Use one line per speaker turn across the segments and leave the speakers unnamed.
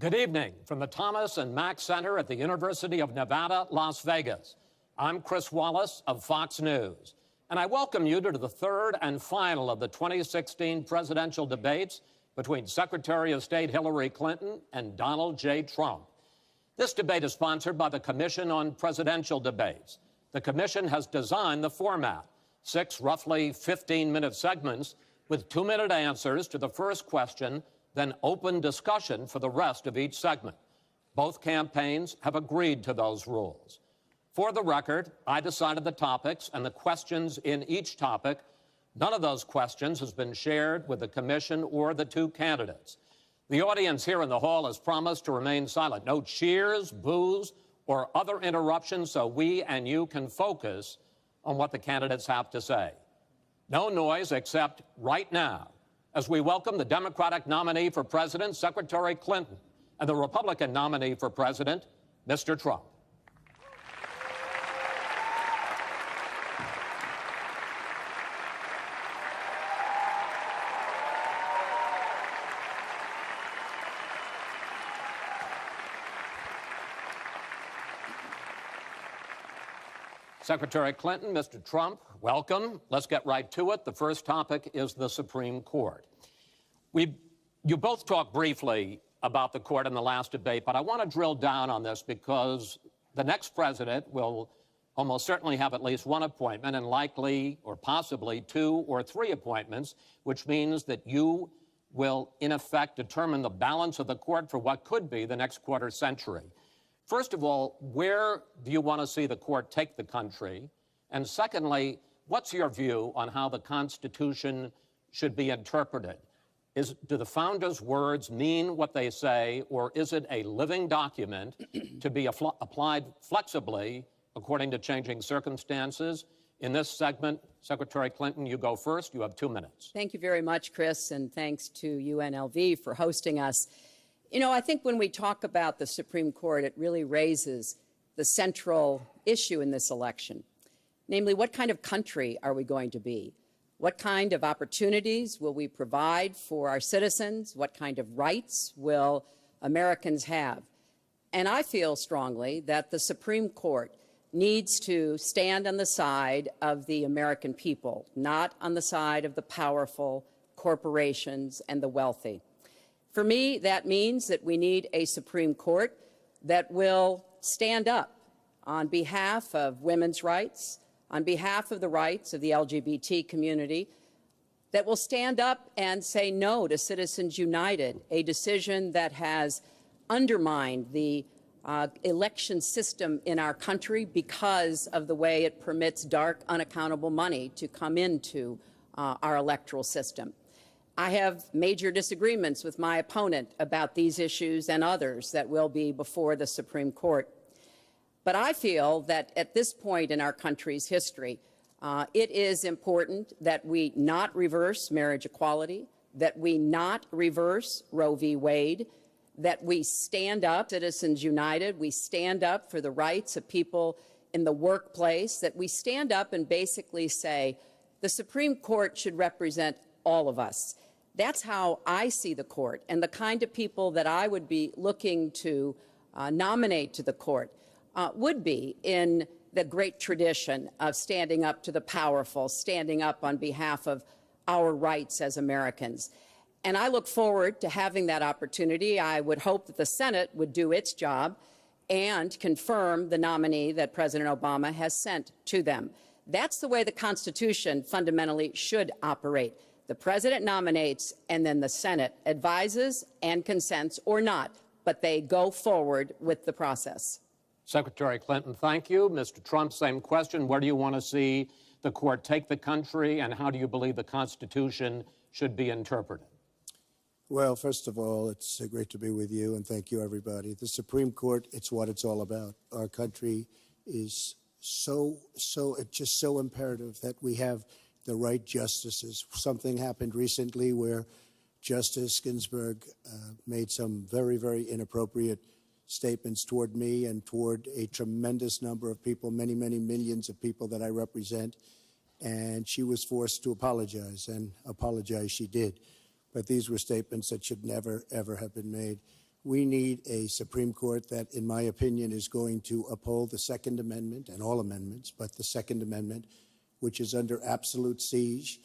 Good evening from the Thomas and Mack Center at the University of Nevada, Las Vegas. I'm Chris Wallace of Fox News, and I welcome you to the third and final of the 2016 presidential debates between Secretary of State Hillary Clinton and Donald J. Trump. This debate is sponsored by the Commission on Presidential Debates. The Commission has designed the format, 6 roughly 15-minute segments with 2-minute answers to the first question, then open discussion for the rest of each segment. Both campaigns have agreed to those rules. For the record, I decided the topics and the questions in each topic. None of those questions has been shared with the commission or the 2 candidates. The audience here in the hall has promised to remain silent. No cheers, boos, or other interruptions so we and you can focus on what the candidates have to say. No noise except right now, as we welcome the Democratic nominee for president, Secretary Clinton, and the Republican nominee for president, Mr. Trump. Secretary Clinton, Mr. Trump, welcome. Let's get right to it. The first topic is the Supreme Court. You both talked briefly about the court in the last debate, but I want to drill down on this because the next president will almost certainly have at least 1 appointment and likely or possibly 2 or 3 appointments, which means that you will, in effect, determine the balance of the court for what could be the next quarter century. First of all, where do you want to see the court take the country? And secondly, what's your view on how the Constitution should be interpreted? Do the founders' words mean what they say, or is it a living document to be applied flexibly according to changing circumstances? In this segment, Secretary Clinton, you go first. You have 2 minutes.
Thank you very much, Chris, and thanks to UNLV for hosting us. You know, I think when we talk about the Supreme Court, it really raises the central issue in this election. Namely, what kind of country are we going to be? What kind of opportunities will we provide for our citizens? What kind of rights will Americans have? And I feel strongly that the Supreme Court needs to stand on the side of the American people, not on the side of the powerful, corporations, and the wealthy. For me, that means that we need a Supreme Court that will stand up on behalf of women's rights, on behalf of the rights of the LGBT community, that will stand up and say no to Citizens United, a decision that has undermined the election system in our country because of the way it permits dark, unaccountable money to come into our electoral system. I have major disagreements with my opponent about these issues and others that will be before the Supreme Court. But I feel that at this point in our country's history, it is important that we not reverse marriage equality, that we not reverse Roe v. Wade, that we stand up, Citizens United, we stand up for the rights of people in the workplace, that we stand up and basically say the Supreme Court should represent all of us. That's how I see the court, and the kind of people that I would be looking to nominate to the court would be in the great tradition of standing up to the powerful, standing up on behalf of our rights as Americans. And I look forward to having that opportunity. I would hope that the Senate would do its job and confirm the nominee that President Obama has sent to them. That's the way the Constitution fundamentally should operate. The president nominates, and then the Senate advises and consents or not, but they go forward with the process.
Secretary Clinton, thank you. Mr. Trump, same question. Where do you want to see the court take the country, and how do you believe the Constitution should be interpreted?
Well, first of all, it's great to be with you, and thank you, everybody. The Supreme Court, it's what it's all about. Our country is it's just so imperative that we have the right justices. Something happened recently where Justice Ginsburg made some very, very inappropriate statements toward me and toward a tremendous number of people, many, many millions of people that I represent. And she was forced to apologize, and apologize she did. But these were statements that should never, ever have been made. We need a Supreme Court that, in my opinion, is going to uphold the Second Amendment and all amendments, but the Second Amendment, which is under absolute siege.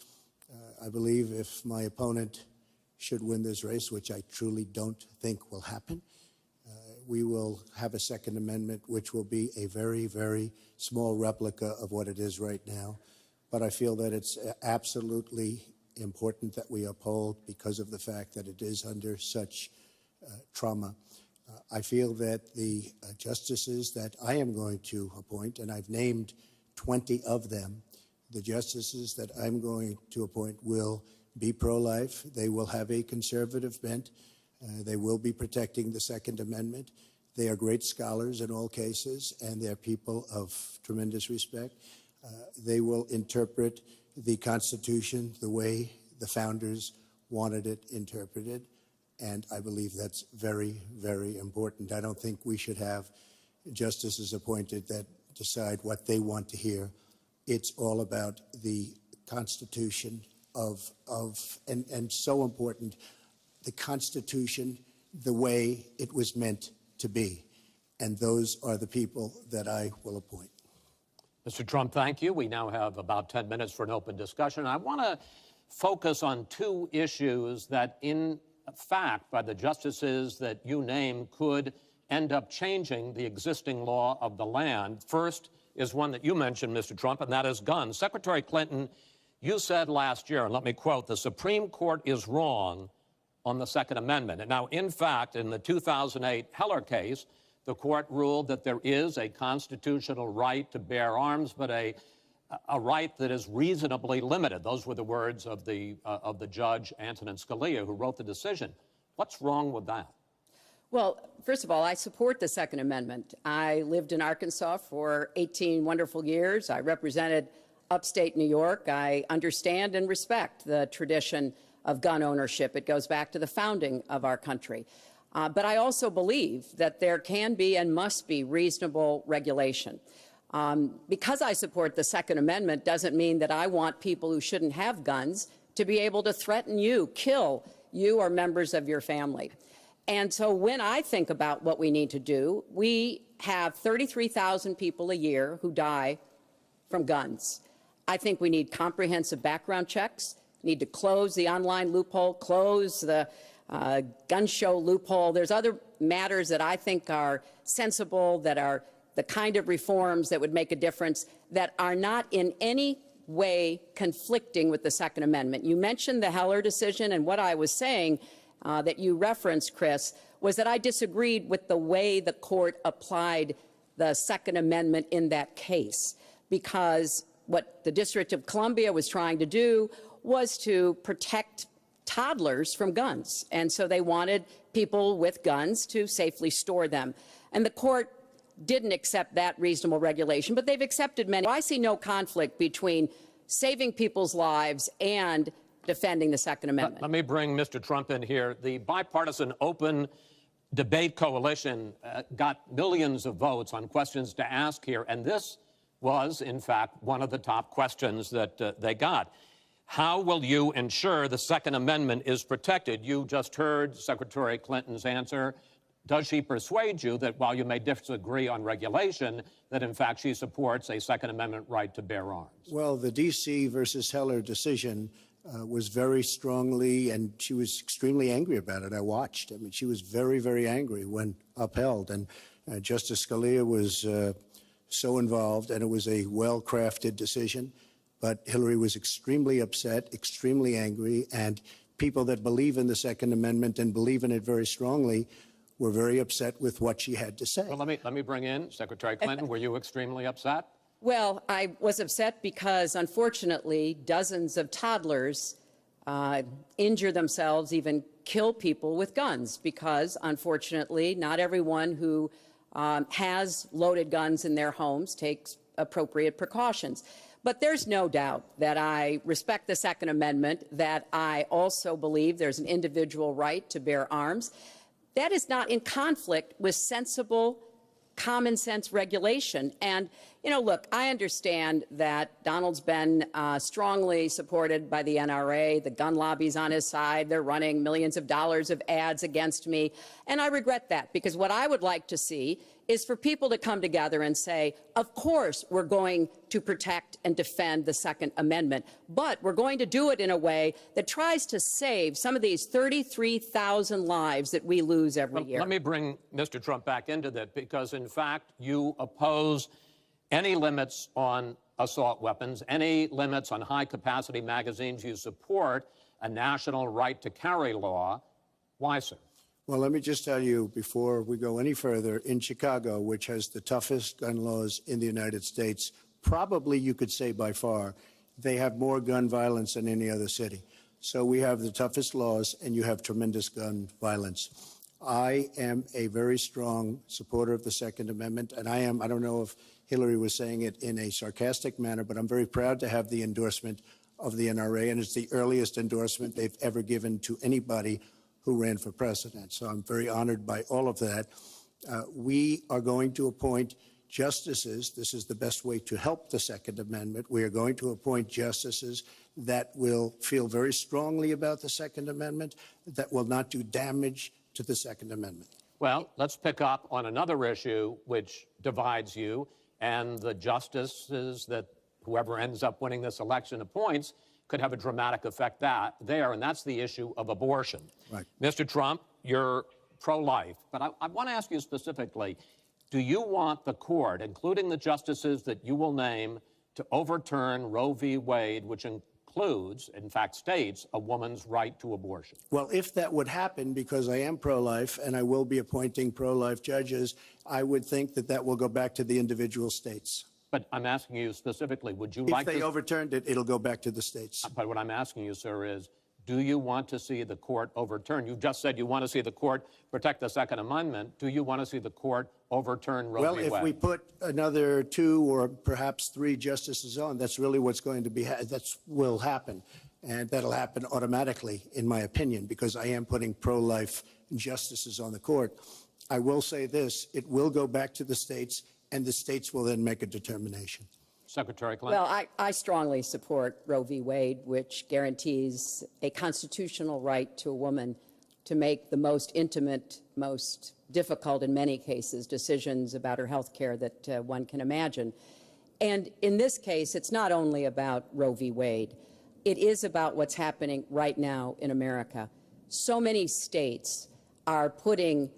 I believe if my opponent should win this race, which I truly don't think will happen, we will have a Second Amendment which will be a very, very small replica of what it is right now. But I feel that it's absolutely important that we uphold because of the fact that it is under such trauma. I feel that the justices that I am going to appoint, and I've named 20 of them, the justices that I'm going to appoint will be pro-life. They will have a conservative bent. They will be protecting the Second Amendment. They are great scholars in all cases, and they're people of tremendous respect. They will interpret the Constitution the way the founders wanted it interpreted, and I believe that's very, very important. I don't think we should have justices appointed that decide what they want to hear. It's all about the Constitution and so important, the Constitution the way it was meant to be. And those are the people that I will appoint.
Mr. Trump, thank you. We now have about 10 minutes for an open discussion. I want to focus on two issues that, in fact, by the justices that you name, could end up changing the existing law of the land. First is one that you mentioned, Mr. Trump, and that is guns. Secretary Clinton, you said last year, and let me quote, "The Supreme Court is wrong on the Second Amendment." And now, in fact, in the 2008 Heller case, the court ruled that there is a constitutional right to bear arms, but a right that is reasonably limited. Those were the words of the judge, Antonin Scalia, who wrote the decision. What's wrong with that?
Well, first of all, I support the Second Amendment. I lived in Arkansas for 18 wonderful years. I represented upstate New York. I understand and respect the tradition of gun ownership. It goes back to the founding of our country. But I also believe that there can be and must be reasonable regulation. Because I support the Second Amendment doesn't mean that I want people who shouldn't have guns to be able to threaten you, kill you or members of your family. And so when I think about what we need to do, we have 33,000 people a year who die from guns. I think we need comprehensive background checks, need to close the online loophole, close the gun show loophole. There's other matters that I think are sensible, that are the kind of reforms that would make a difference, that are not in any way conflicting with the Second Amendment. You mentioned the Heller decision, and what I was saying that you referenced, Chris, was that I disagreed with the way the court applied the Second Amendment in that case, because what the District of Columbia was trying to do was to protect toddlers from guns. And so they wanted people with guns to safely store them. And the court didn't accept that reasonable regulation, but they've accepted many. I see no conflict between saving people's lives and defending the Second Amendment.
Let me bring Mr. Trump in here. The bipartisan open debate coalition got millions of votes on questions to ask here, and this was, in fact, one of the top questions that they got. How will you ensure the Second Amendment is protected? You just heard Secretary Clinton's answer. Does she persuade you that while you may disagree on regulation, that in fact she supports a Second Amendment right to bear arms?
Well, the D.C. versus Heller decision was very strongly, and she was extremely angry about it. I watched. I mean, she was very, very angry when upheld. And Justice Scalia was so involved, and it was a well-crafted decision. But Hillary was extremely upset, extremely angry, and people that believe in the Second Amendment and believe in it very strongly were very upset with what she had to say.
Well, let me bring in Secretary Clinton. Were you extremely upset?
Well, I was upset because, unfortunately, dozens of toddlers injure themselves, even kill people with guns, because, unfortunately, not everyone who has loaded guns in their homes takes appropriate precautions. But there's no doubt that I respect the Second Amendment, that I also believe there's an individual right to bear arms. That is not in conflict with sensible common sense regulation. And, you know, look, I understand that Donald's been strongly supported by the NRA. The gun lobby's on his side. They're running millions of dollars of ads against me. And I regret that, because what I would like to see is for people to come together and say, of course, we're going to protect and defend the Second Amendment, but we're going to do it in a way that tries to save some of these 33,000 lives that we lose every year.
Let me bring Mr. Trump back into that, because, in fact, you oppose any limits on assault weapons, any limits on high-capacity magazines. You support a national right-to-carry law. Why, sir?
Well, let me just tell you, before we go any further, in Chicago, which has the toughest gun laws in the United States, probably you could say by far, they have more gun violence than any other city. So we have the toughest laws, and you have tremendous gun violence. I am a very strong supporter of the Second Amendment, and I don't know if Hillary was saying it in a sarcastic manner, but I'm very proud to have the endorsement of the NRA, and it's the earliest endorsement they've ever given to anybody who ran for president. So I'm very honored by all of that. We are going to appoint justices. This is the best way to help the Second Amendment. We are going to appoint justices that will feel very strongly about the Second Amendment, that will not do damage to the Second Amendment.
Well, let's pick up on another issue which divides you and the justices that whoever ends up winning this election appoints could have a dramatic effect there, and that's the issue of abortion.
Right.
Mr. Trump, you're pro-life, but I want to ask you specifically, do you want the court, including the justices that you will name, to overturn Roe v. Wade, which includes, in fact, states a woman's right to abortion?
Well, if that would happen, because I am pro-life and I will be appointing pro-life judges, I would think that that will go back to the individual states.
But I'm asking you specifically, would you
If they overturned it, it'll go back to the states.
But what I'm asking you, sir, is do you want to see the court overturn? You just said you want to see the court protect the Second Amendment. Do you want to see the court overturn Roe v. Wade?
Well, if we put another 2 or perhaps 3 justices on, that's really what's going to be, will happen. And that'll happen automatically, in my opinion, because I am putting pro-life justices on the court. I will say this, it will go back to the states, and the states will then make a determination.
Secretary Clinton.
Well, I strongly support Roe v. Wade, which guarantees a constitutional right to a woman to make the most intimate, most difficult, in many cases, decisions about her health care that one can imagine. And in this case, it's not only about Roe v. Wade. It is about what's happening right now in America. So many states are putting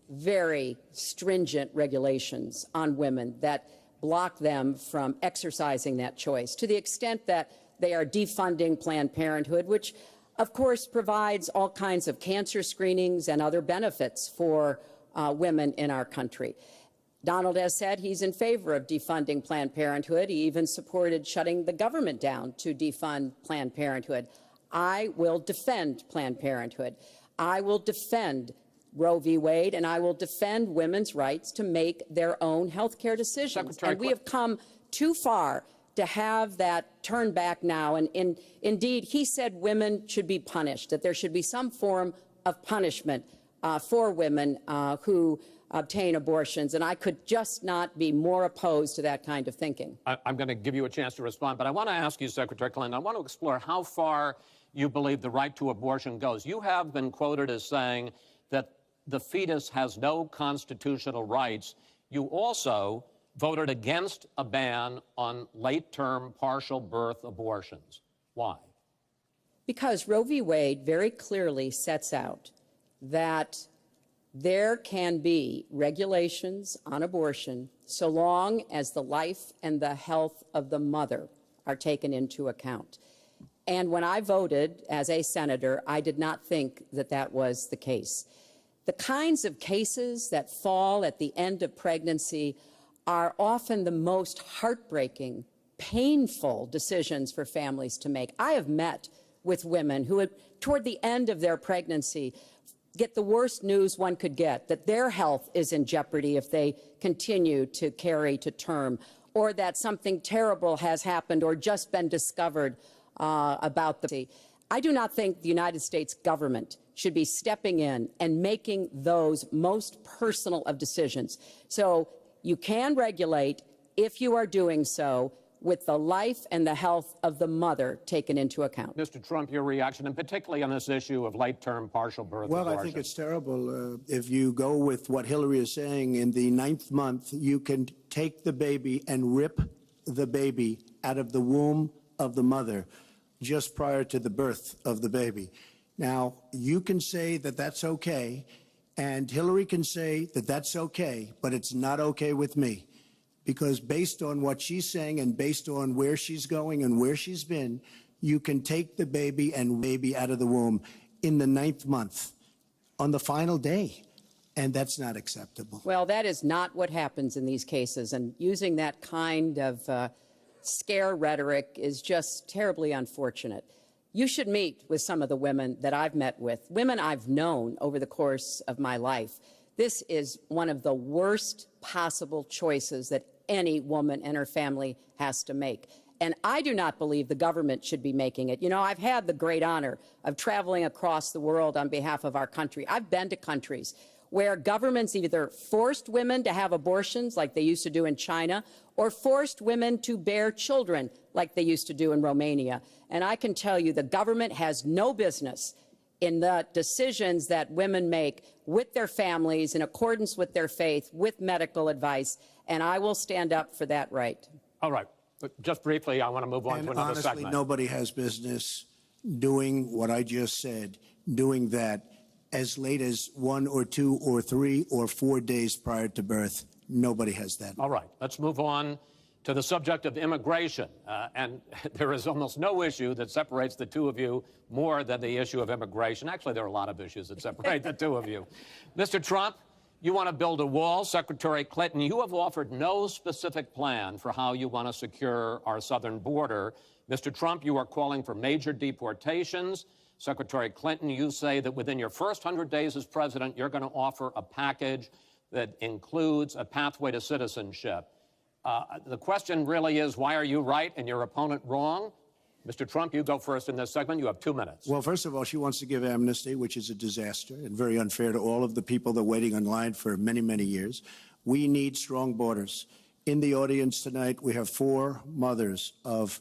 very stringent regulations on women that block them from exercising that choice, to the extent that they are defunding Planned Parenthood, which, of course, provides all kinds of cancer screenings and other benefits for women in our country. Donald has said he's in favor of defunding Planned Parenthood. He even supported shutting the government down to defund Planned Parenthood. I will defend Planned Parenthood. I will defend Roe v. Wade, and I will defend women's rights to make their own health care decisions. And we have come too far to have that turned back now. And indeed, he said women should be punished, that there should be some form of punishment for women who obtain abortions. And I could just not be more opposed to that kind of thinking.
I'm going to give you a chance to respond, but I want to ask you, Secretary Clinton, I want to explore how far you believe the right to abortion goes. You have been quoted as saying that the fetus has no constitutional rights. You also voted against a ban on late-term partial birth abortions. Why?
Because Roe v. Wade very clearly sets out that there can be regulations on abortion so long as the life and the health of the mother are taken into account. And when I voted as a senator, I did not think that that was the case. The kinds of cases that fall at the end of pregnancy are often the most heartbreaking, painful decisions for families to make. I have met with women who, toward the end of their pregnancy, get the worst news one could get, that their health is in jeopardy if they continue to carry to term, or that something terrible has happened or just been discovered about the. I do not think the United States government should be stepping in and making those most personal of decisions. So You can regulate if you are doing so with the life and the health of the mother taken into account.
Mr. Trump, your reaction, and particularly on this issue of late-term partial birth
Well,
abortion.
I think it's terrible. If you go with what Hillary is saying, in the 9th month, you can take the baby and rip the baby out of the womb of the mother just prior to the birth of the baby. Now, you can say that that's okay, and Hillary can say that that's okay, but it's not okay with me. Because based on what she's saying and based on where she's going and where she's been, you can take the baby and baby out of the womb in the 9th month on the final day. And that's not acceptable.
Well, that is not what happens in these cases. And using that kind of scare rhetoric is just terribly unfortunate. You should meet with some of the women that I've met with, women I've known over the course of my life. This is one of the worst possible choices that any woman and her family has to make. And I do not believe the government should be making it. You know, I've had the great honor of traveling across the world on behalf of our country. I've been to countries where governments either forced women to have abortions like they used to do in China, or forced women to bear children like they used to do in Romania. And I can tell you the government has no business in the decisions that women make with their families in accordance with their faith, with medical advice, and I will stand up for that right.
All right. But just briefly, I want to move on to another
honestly,
segment.
Nobody has business doing what I just said, doing that as late as 1 or 2 or 3 or 4 days prior to birth. Nobody has that.
All right. Let's move on to the subject of immigration. And there is almost no issue that separates the two of you more than the issue of immigration. Actually, there are a lot of issues that separate the two of you. Mr. Trump, you want to build a wall. Secretary Clinton, you have offered no specific plan for how you want to secure our southern border. Mr. Trump, you are calling for major deportations. Secretary Clinton, you say that within your first 100 days as president, you're going to offer a package that includes a pathway to citizenship. The question really is, why are you right and your opponent wrong? Mr. Trump, you go first in this segment. You have 2 minutes.
Well, first of all, she wants to give amnesty, which is a disaster and very unfair to all of the people that are waiting in line for many, many years. We need strong borders. In the audience tonight, we have 4 mothers of,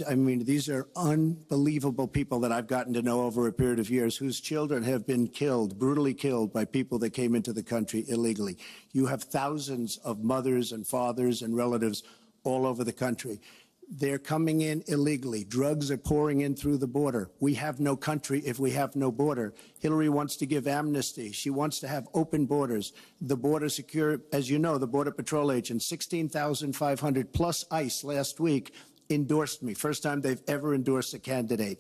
I mean, these are unbelievable people that I've gotten to know over a period of years whose children have been killed, brutally killed by people that came into the country illegally. You have thousands of mothers and fathers and relatives all over the country. They're coming in illegally. Drugs are pouring in through the border. We have no country if we have no border. Hillary wants to give amnesty. She wants to have open borders. The border secure, as you know, the Border Patrol agents, 16,500 plus ICE last week, endorsed me. First time they've ever endorsed a candidate.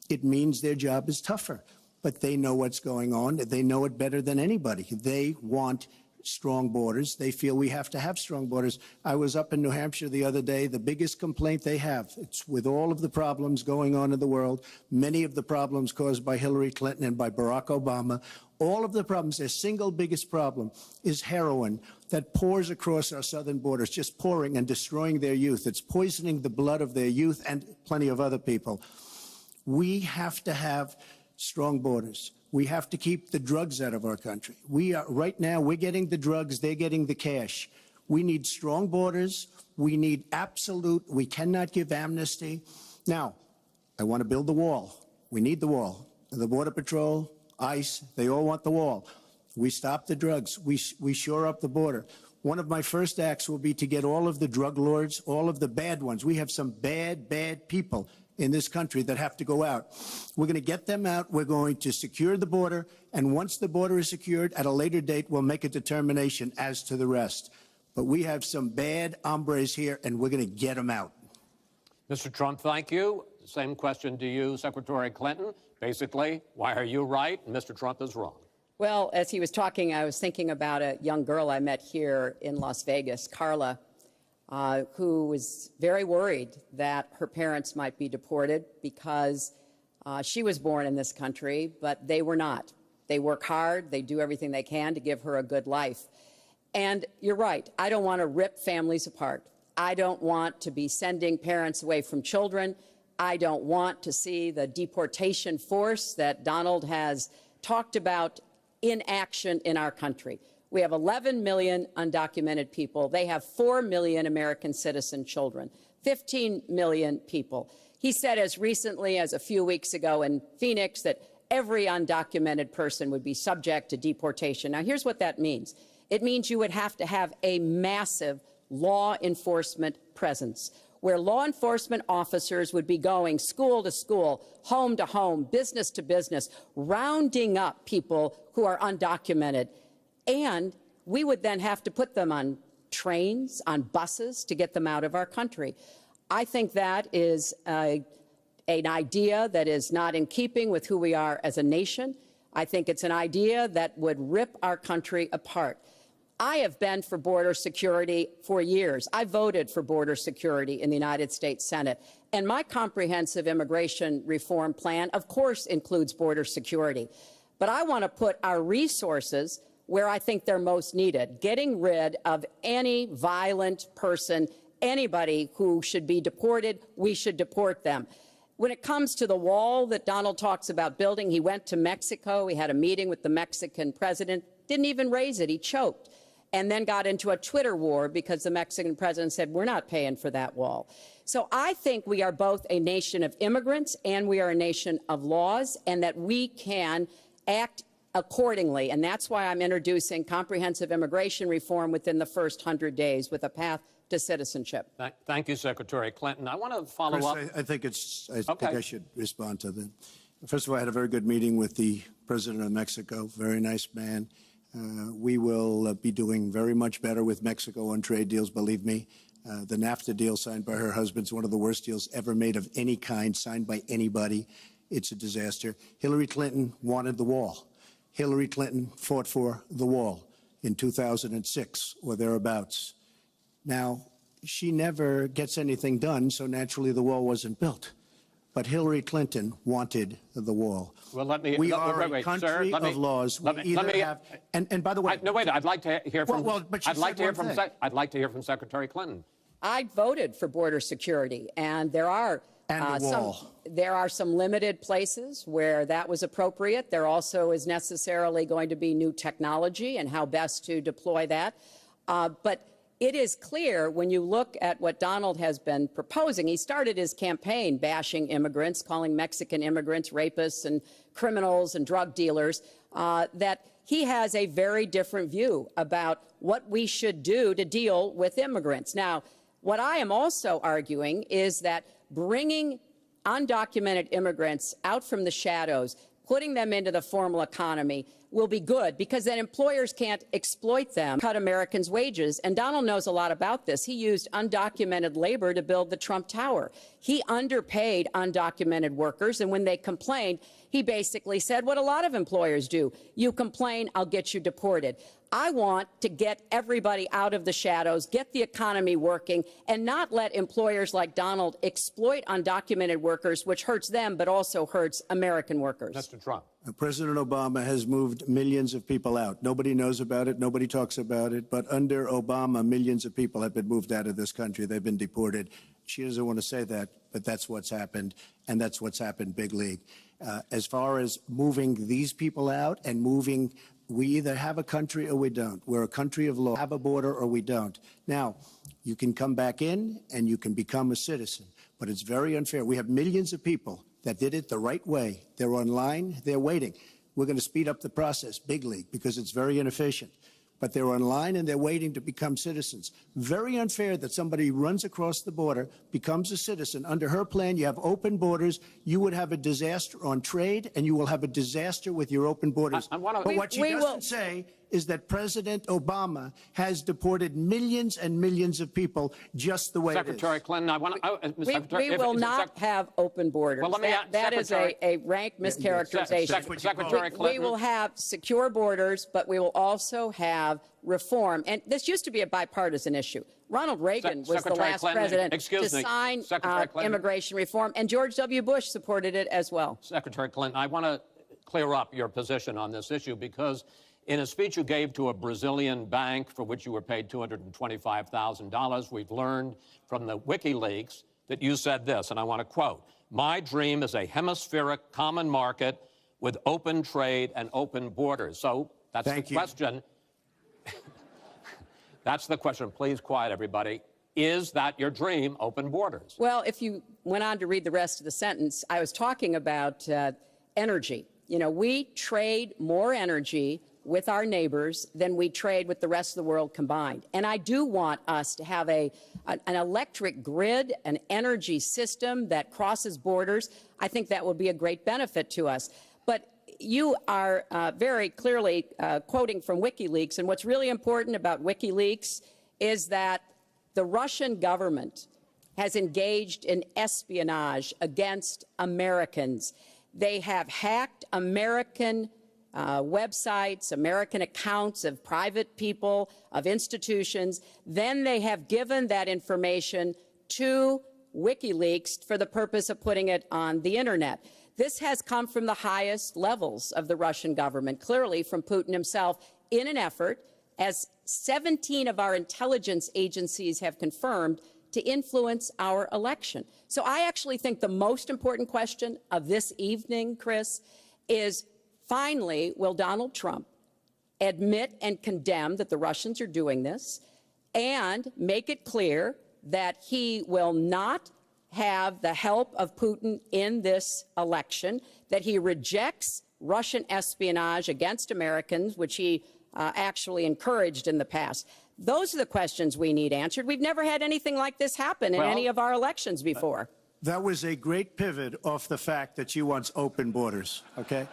It means their job is tougher, but they know what's going on. They know it better than anybody. They want strong borders. They feel we have to have strong borders. I was up in New Hampshire the other day. The biggest complaint they have, it's with all of the problems going on in the world, many of the problems caused by Hillary Clinton and by Barack Obama, all of the problems, their single biggest problem is heroin that pours across our southern borders, just pouring and destroying their youth. It's poisoning the blood of their youth and plenty of other people. We have to have strong borders. We have to keep the drugs out of our country. Right now, we're getting the drugs, they're getting the cash. We need strong borders. We need we cannot give amnesty. Now, I want to build the wall. We need the wall. The Border Patrol, ICE, they all want the wall. We stop the drugs. We shore up the border. One of my first acts will be to get all of the drug lords, all of the bad ones. We have some bad, bad people in this country that have to go out. We're going to get them out. We're going to secure the border. And once the border is secured, at a later date, we'll make a determination as to the rest. But we have some bad hombres here, and we're going to get them out.
Mr. Trump, thank you. Same question to you, Secretary Clinton. Basically, why are you right and Mr. Trump is wrong?
Well, as he was talking, I was thinking about a young girl I met here in Las Vegas, Carla, who was very worried that her parents might be deported because she was born in this country, but they were not. They work hard. They do everything they can to give her a good life. And you're right. I don't want to rip families apart. I don't want to be sending parents away from children. I don't want to see the deportation force that Donald has talked about in action in our country. We have 11 million undocumented people. They have 4 million American citizen children, 15 million people. He said as recently as a few weeks ago in Phoenix that every undocumented person would be subject to deportation. Now, here's what that means. It means you would have to have a massive law enforcement presence, where law enforcement officers would be going school to school, home to home, business to business, rounding up people who are undocumented. And we would then have to put them on trains, on buses to get them out of our country. I think that is an idea that is not in keeping with who we are as a nation. I think it's an idea that would rip our country apart. I have been for border security for years. I voted for border security in the United States Senate. And my comprehensive immigration reform plan, of course, includes border security. But I want to put our resources where I think they're most needed, getting rid of any violent person, anybody who should be deported. We should deport them. When it comes to the wall that Donald talks about building, he went to Mexico. He had a meeting with the Mexican president, didn't even raise it. He choked, and then got into a Twitter war because the Mexican president said, we're not paying for that wall. So I think we are both a nation of immigrants and we are a nation of laws, and that we can act accordingly. And that's why I'm introducing comprehensive immigration reform within the first 100 days with a path to citizenship.
Thank you, Secretary Clinton. I want to follow up.
I think I should respond to that. First of all, I had a very good meeting with the president of Mexico, very nice man. We will be doing very much better with Mexico on trade deals, believe me. The NAFTA deal signed by her husband is one of the worst deals ever made of any kind, signed by anybody. It's a disaster. Hillary Clinton wanted the wall. Hillary Clinton fought for the wall in 2006 or thereabouts. Now, she never gets anything done, so naturally the wall wasn't built. But Hillary Clinton wanted the wall.
Well, let me.
We are a country of laws. And by the way,
no, wait. I'd like to hear from.
I'd like
to hear from Secretary Clinton.
I voted for border security, and there are some limited places where that was appropriate. There also is necessarily going to be new technology and how best to deploy that. But it is clear when you look at what Donald has been proposing. He started his campaign bashing immigrants, calling Mexican immigrants rapists and criminals and drug dealers, that he has a very different view about what we should do to deal with immigrants. Now, what I am also arguing is that bringing undocumented immigrants out from the shadows, putting them into the formal economy will be good, because then employers can't exploit them, cut Americans' wages. And Donald knows a lot about this. He used undocumented labor to build the Trump Tower. He underpaid undocumented workers, and when they complained, he basically said what a lot of employers do. You complain, I'll get you deported. I want to get everybody out of the shadows, get the economy working, and not let employers like Donald exploit undocumented workers, which hurts them but also hurts American workers.
Mr. Trump.
President Obama has moved millions of people out. Nobody knows about it. Nobody talks about it. But under Obama, millions of people have been moved out of this country. They've been deported. She doesn't want to say that, but that's what's happened, and that's what's happened big league. As far as moving these people out and moving, we either have a country or we don't. We're a country of law. Have a border or we don't. Now, you can come back in and you can become a citizen, but it's very unfair. We have millions of people that did it the right way. They're online. They're waiting. We're going to speed up the process, big league, because it's very inefficient. But they're online and they're waiting to become citizens. Very unfair that somebody runs across the border, becomes a citizen. Under her plan, you have open borders. You would have a disaster on trade, and you will have a disaster with your open borders. But what she doesn't say is that President Obama has deported millions and millions of people just the way
Secretary
it is.
Clinton, I want to.
We will not have open borders.
Well,
that is a rank mischaracterization.
Secretary Clinton.
We will have secure borders, but we will also have reform. And this used to be a bipartisan issue. Ronald Reagan was the last president to sign immigration reform, and George W. Bush supported it as well.
Secretary Clinton, I want to clear up your position on this issue, because in a speech you gave to a Brazilian bank for which you were paid $225,000, we've learned from the WikiLeaks that you said this, and I want to quote, "My dream is a hemispheric common market with open trade and open borders." So that's the question. That's the question. Please quiet, everybody. Is that your dream, open borders?
Well, if you went on to read the rest of the sentence, I was talking about energy. You know, we trade more energy with our neighbors than we trade with the rest of the world combined. And I do want us to have an electric grid, an energy system that crosses borders. I think that will be a great benefit to us. But you are very clearly quoting from WikiLeaks. And what's really important about WikiLeaks is that the Russian government has engaged in espionage against Americans. They have hacked American websites, American accounts of private people, of institutions. Then they have given that information to WikiLeaks for the purpose of putting it on the internet. This has come from the highest levels of the Russian government, clearly from Putin himself, in an effort, as 17 of our intelligence agencies have confirmed, to influence our election. So I actually think the most important question of this evening, Chris, is finally, will Donald Trump admit and condemn that the Russians are doing this and make it clear that he will not have the help of Putin in this election, that he rejects Russian espionage against Americans, which he actually encouraged in the past. Those are the questions we need answered. We've never had anything like this happen in any of our elections before.
That was a great pivot off the fact that she wants open borders, okay?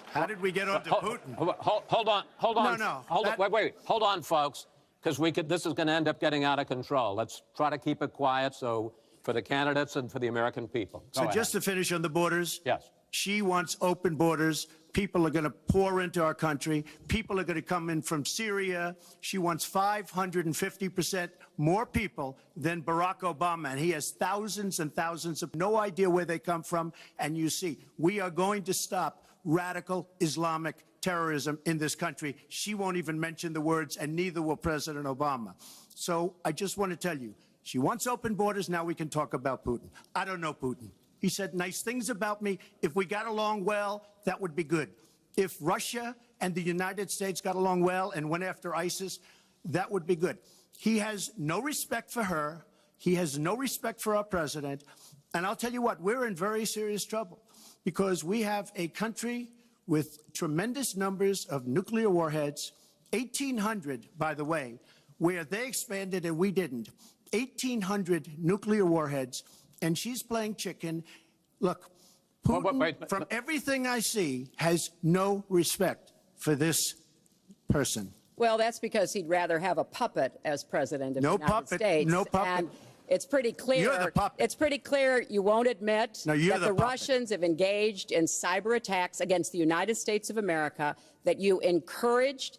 How did we get on to Putin?
Hold on.
No.
Wait. Hold on, folks, because this is going to end up getting out of control. Let's try to keep it quiet for the candidates and for the American people.
So just to finish on the borders.
Yes.
She wants open borders. People are going to pour into our country. People are going to come in from Syria. She wants 550% more people than Barack Obama. And he has thousands and thousands of no idea where they come from. And you see, we are going to stop radical Islamic terrorism in this country. She won't even mention the words, and neither will President Obama. So I just want to tell you, she wants open borders. Now we can talk about Putin. I don't know Putin. He said nice things about me. If we got along well, that would be good. If Russia and the United States got along well and went after ISIS, that would be good. He has no respect for her. He has no respect for our president. And I'll tell you what, we're in very serious trouble because we have a country with tremendous numbers of nuclear warheads, 1,800, by the way, where they expanded and we didn't. 1,800 nuclear warheads. And she's playing chicken. Look, Putin, from everything I see, has no respect for this person.
Well, that's because he'd rather have a puppet as president of the United States.
No puppet.
And it's pretty clear.
You're the puppet.
It's pretty clear you won't admit that the Russians have engaged in cyber attacks against the United States of America, that you encouraged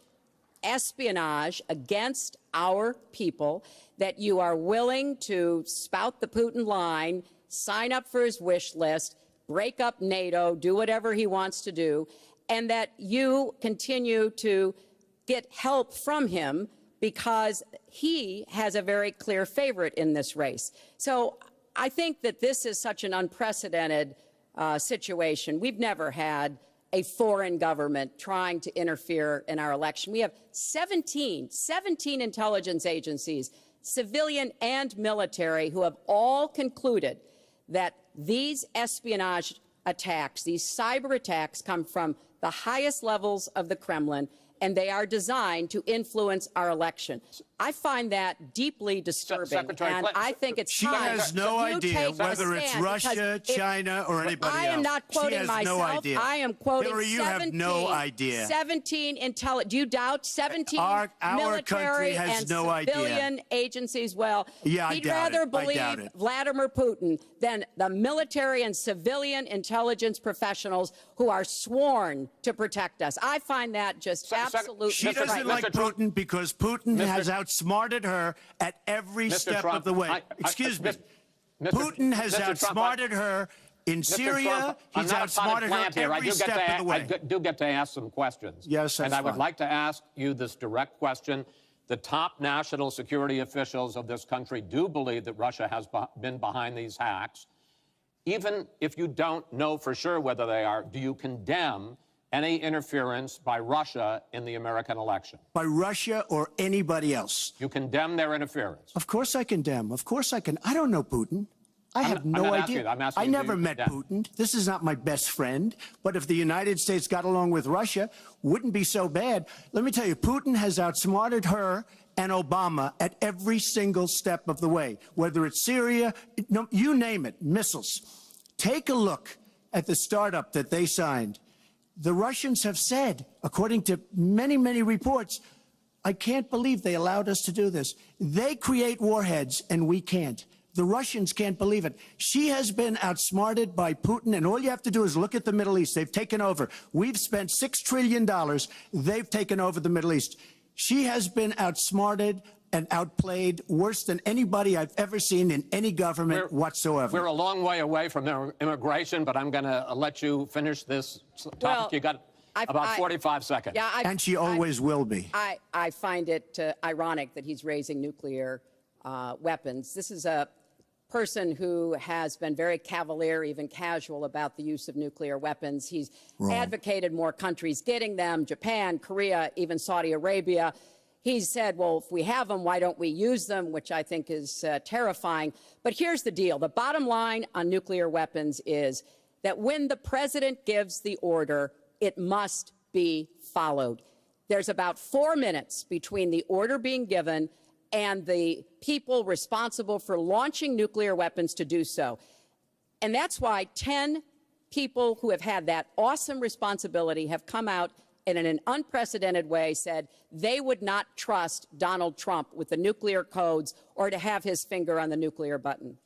espionage against our people, that you are willing to spout the Putin line, sign up for his wish list, break up NATO, do whatever he wants to do, and that you continue to get help from him because he has a very clear favorite in this race. So I think that this is such an unprecedented situation. We've never had a foreign government trying to interfere in our election. We have 17 intelligence agencies, civilian and military, who have all concluded that these espionage attacks, these cyber attacks, come from the highest levels of the Kremlin, and they are designed to influence our election. I find that deeply disturbing, and I think it's time.
She has no idea whether it's Russia, China, or anybody else.
I am not quoting myself.
No idea.
I am quoting
Hillary, you have no idea.
17 intelligence. Do you doubt 17 military and civilian agencies? Well, he'd rather believe Vladimir Putin than the military and civilian intelligence professionals who are sworn to protect us. I find that just absolutely
She doesn't like Putin because Putin has outsmarted her at every step of the way. Excuse me. Putin has outsmarted her in Syria. He's outsmarted her every step of the way.
I do get to ask some questions.
Yes, that's
And I would like to ask you this direct question. The top national security officials of this country do believe that Russia has been behind these hacks. Even if you don't know for sure whether they are, do you condemn any interference by Russia in the American election?
By Russia or anybody else.
You condemn their interference?
Of course I condemn. Of course I can. I don't know Putin. I have no idea.
I'm asking
I
you,
never met Putin. This is not my best friend. But if the United States got along with Russia, wouldn't be so bad. Let me tell you, Putin has outsmarted her and Obama at every single step of the way, whether it's Syria, no, you name it, missiles. Take a look at the startup that they signed. The Russians have said, according to many, many reports, I can't believe they allowed us to do this. They create warheads and we can't. The Russians can't believe it. She has been outsmarted by Putin, and all you have to do is look at the Middle East. They've taken over. We've spent $6 trillion. They've taken over the Middle East. She has been outsmarted and outplayed worse than anybody I've ever seen in any government whatsoever.
We're a long way away from immigration, but I'm going to let you finish this topic.
Well,
you got about 45 seconds.
Yeah,
and she always will be.
I find it ironic that he's raising nuclear weapons. This is a person who has been very cavalier, even casual, about the use of nuclear weapons. He's advocated more countries getting them, Japan, Korea, even Saudi Arabia. He's said, well, if we have them, why don't we use them, which I think is terrifying. But here's the deal. The bottom line on nuclear weapons is that when the president gives the order, it must be followed. There's about 4 minutes between the order being given and the people responsible for launching nuclear weapons to do so. And that's why 10 people who have had that awesome responsibility have come out and in an unprecedented way said they would not trust Donald Trump with the nuclear codes or to have his finger on the nuclear button.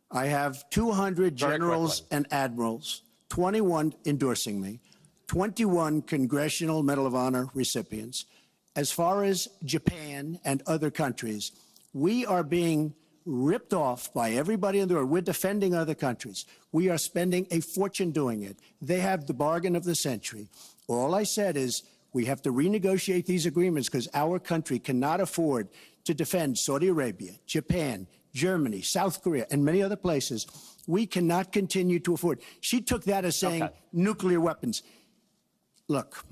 I have 200 generals and admirals, 21 endorsing me, 21 Congressional Medal of Honor recipients. As far as Japan and other countries, we are being ripped off by everybody in the world. We're defending other countries. We are spending a fortune doing it. They have the bargain of the century. All I said is we have to renegotiate these agreements because our country cannot afford to defend Saudi Arabia, Japan, Germany, South Korea, and many other places. We cannot continue to afford. She took that as saying nuclear weapons. Look,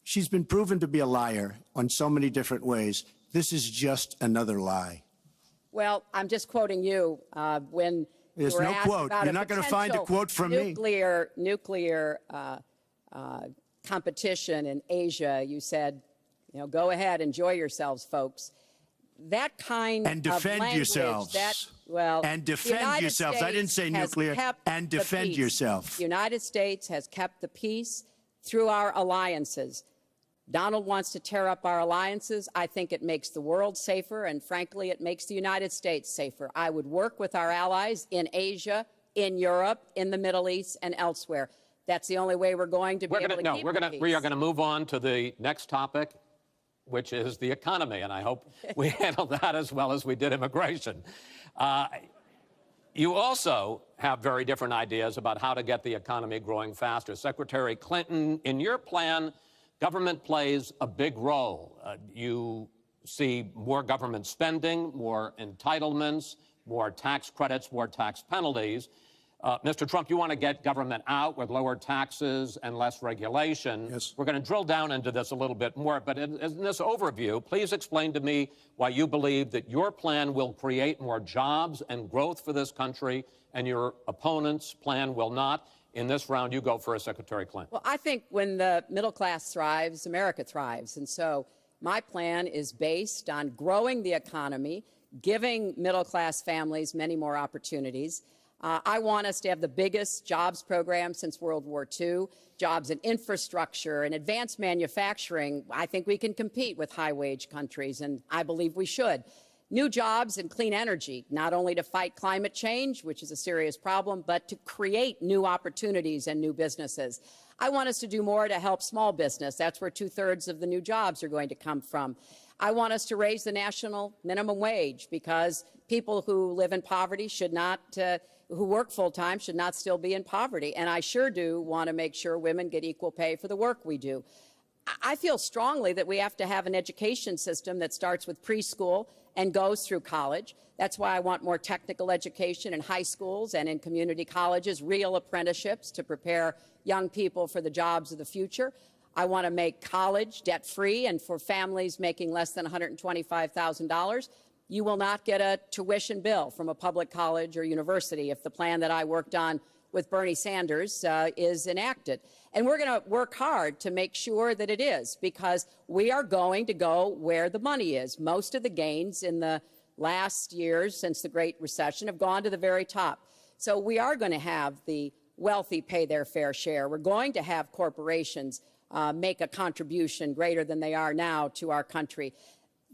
she's been proven to be a liar on so many different ways. This is just another lie.
Well, I'm just quoting you when
there's
you were
no
asked
quote.
about
You're not going to find a quote from me.
Nuclear competition in Asia. You said, you know, go ahead, enjoy yourselves, folks. That kind
and defend
of language,
yourselves. And defend yourselves. I didn't say nuclear. And defend yourself.
The United States has kept the peace through our alliances. Donald wants to tear up our alliances. I think it makes the world safer, and frankly, it makes the United States safer. I would work with our allies in Asia, in Europe, in the Middle East, and elsewhere. That's the only way we're going to be able to keep the peace.
We are going to move on to the next topic, which is the economy, and I hope we handle that as well as we did immigration. You also have very different ideas about how to get the economy growing faster. Secretary Clinton, in your plan, government plays a big role. You see more government spending, more entitlements, more tax credits, more tax penalties. Mr. Trump, you want to get government out with lower taxes and less regulation.
Yes.
We're going to drill down into this a little bit more, but in this overview, please explain to me why you believe that your plan will create more jobs and growth for this country and your opponent's plan will not. In this round, you go first, Secretary Clinton.
Well, I think when the middle class thrives, America thrives. And so my plan is based on growing the economy, giving middle class families many more opportunities. I want us to have the biggest jobs program since World War II, jobs in infrastructure and advanced manufacturing. I think we can compete with high-wage countries, and I believe we should. New jobs in clean energy, not only to fight climate change, which is a serious problem, but to create new opportunities and new businesses. I want us to do more to help small business. That's where 2/3 of the new jobs are going to come from. I want us to raise the national minimum wage because people who live in poverty should not, who work full-time should not still be in poverty. And I sure do want to make sure women get equal pay for the work we do. I feel strongly that we have to have an education system that starts with preschool and goes through college. That's why I want more technical education in high schools and in community colleges, real apprenticeships to prepare young people for the jobs of the future. I want to make college debt-free, and for families making less than $125,000, you will not get a tuition bill from a public college or university if the plan that I worked on with Bernie Sanders is enacted. And we're going to work hard to make sure that it is, because we are going to go where the money is. Most of the gains in the last years since the Great Recession have gone to the very top. So we are going to have the wealthy pay their fair share. We're going to have corporations make a contribution greater than they are now to our country.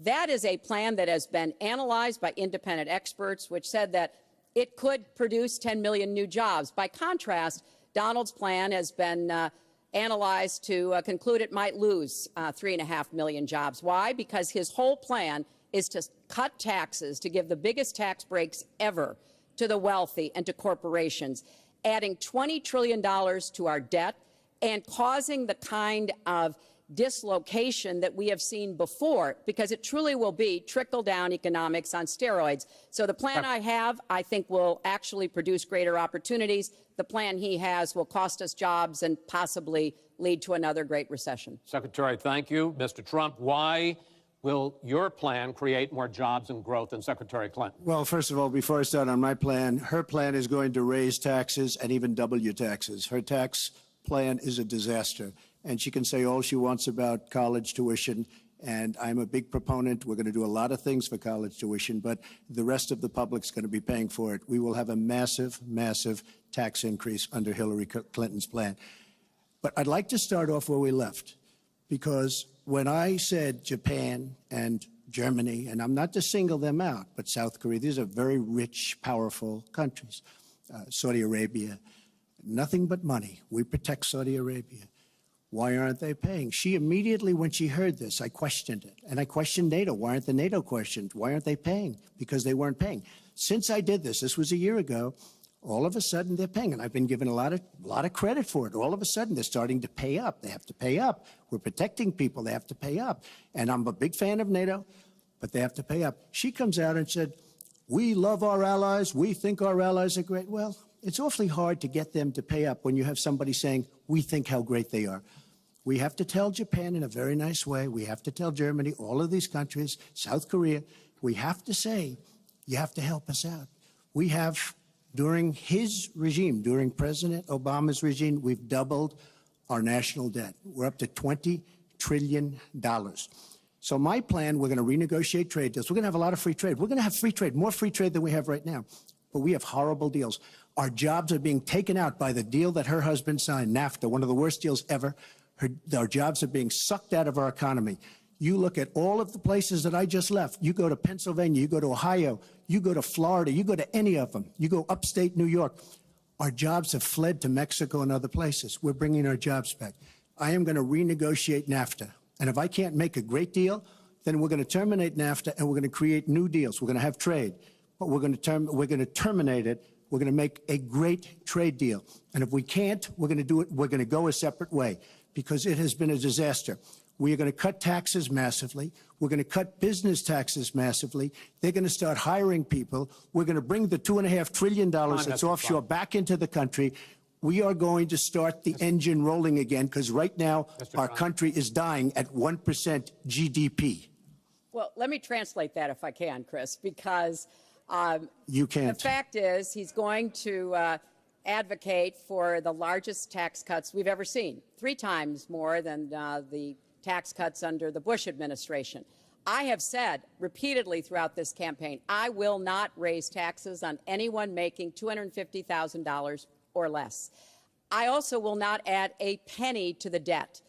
That is a plan that has been analyzed by independent experts, which said that it could produce 10 million new jobs. By contrast, Donald's plan has been analyzed to conclude it might lose 3.5 million jobs. Why? Because his whole plan is to cut taxes, to give the biggest tax breaks ever to the wealthy and to corporations, adding $20 trillion to our debt and causing the kind of dislocation that we have seen before, because it truly will be trickle-down economics on steroids. So the plan I have, I think, will actually produce greater opportunities. The plan he has will cost us jobs and possibly lead to another Great Recession.
Secretary, thank you. Mr. Trump, why will your plan create more jobs and growth than Secretary Clinton?
Well, first of all, before I start on my plan, her plan is going to raise taxes and even double your taxes. Her tax plan is a disaster. And she can say all she wants about college tuition, and I'm a big proponent. We're going to do a lot of things for college tuition, but the rest of the public's going to be paying for it. We will have a massive, massive tax increase under Hillary Clinton's plan. But I'd like to start off where we left, because when I said Japan and Germany, and I'm not to single them out, but South Korea, these are very rich, powerful countries. Saudi Arabia, nothing but money. We protect Saudi Arabia. Why aren't they paying? She immediately, when she heard this, I questioned it. And I questioned NATO. Why aren't the NATO questioned? Why aren't they paying? Because they weren't paying. Since I did this was a year ago, all of a sudden they're paying. And I've been given a lot of credit for it. All of a sudden they're starting to pay up. They have to pay up. We're protecting people. They have to pay up. And I'm a big fan of NATO, but they have to pay up. She comes out and said, we love our allies. We think our allies are great. Well, it's awfully hard to get them to pay up when you have somebody saying, we think how great they are. We have to tell Japan in a very nice way. We have to tell Germany, all of these countries, South Korea, we have to say, you have to help us out. We have, during his regime, during President Obama's regime, we've doubled our national debt. We're up to $20 trillion. So my plan, we're going to renegotiate trade deals. We're going to have a lot of free trade. We're going to have free trade, more free trade than we have right now. But we have horrible deals. Our jobs are being taken out by the deal that her husband signed, NAFTA, one of the worst deals ever. Our jobs are being sucked out of our economy. You look at all of the places that I just left. You go to Pennsylvania, you go to Ohio, you go to Florida, you go to any of them. You go upstate New York. Our jobs have fled to Mexico and other places. We're bringing our jobs back. I am going to renegotiate NAFTA. And if I can't make a great deal, then we're going to terminate NAFTA and we're going to create new deals. We're going to have trade, but we're going to terminate it. We're going to make a great trade deal. And if we can't, we're going to do it. We're going to go a separate way, because it has been a disaster. We are going to cut taxes massively. We're going to cut business taxes massively. They're going to start hiring people. We're going to bring the $2.5 trillion that's offshore back into the country. We are going to start the engine rolling again, because right now our country is dying at 1% GDP.
Well, let me translate that if I can, Chris, because
you can't.
The fact is he's going to advocate for the largest tax cuts we've ever seen, 3 times more than the tax cuts under the Bush administration. I have said repeatedly throughout this campaign, I will not raise taxes on anyone making $250,000 or less. I also will not add a penny to the debt.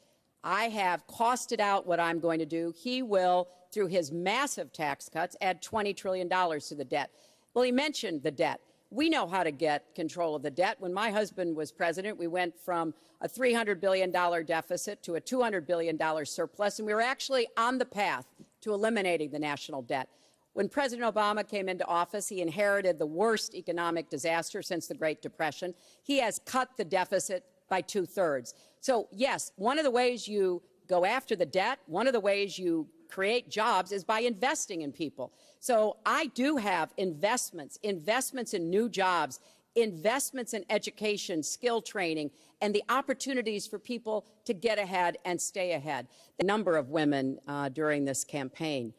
I have costed out what I'm going to do. He will, through his massive tax cuts, add $20 trillion to the debt. Well, he mentioned the debt. We know how to get control of the debt. When my husband was president, we went from a $300 billion deficit to a $200 billion surplus, and we were actually on the path to eliminating the national debt. When President Obama came into office, he inherited the worst economic disaster since the Great Depression. He has cut the deficit by 2/3. So, yes, one of the ways you go after the debt, one of the ways you create jobs is by investing in people. So I do have investments in new jobs investments in education, skill training, and the opportunities for people to get ahead and stay ahead. The number of women during this campaign.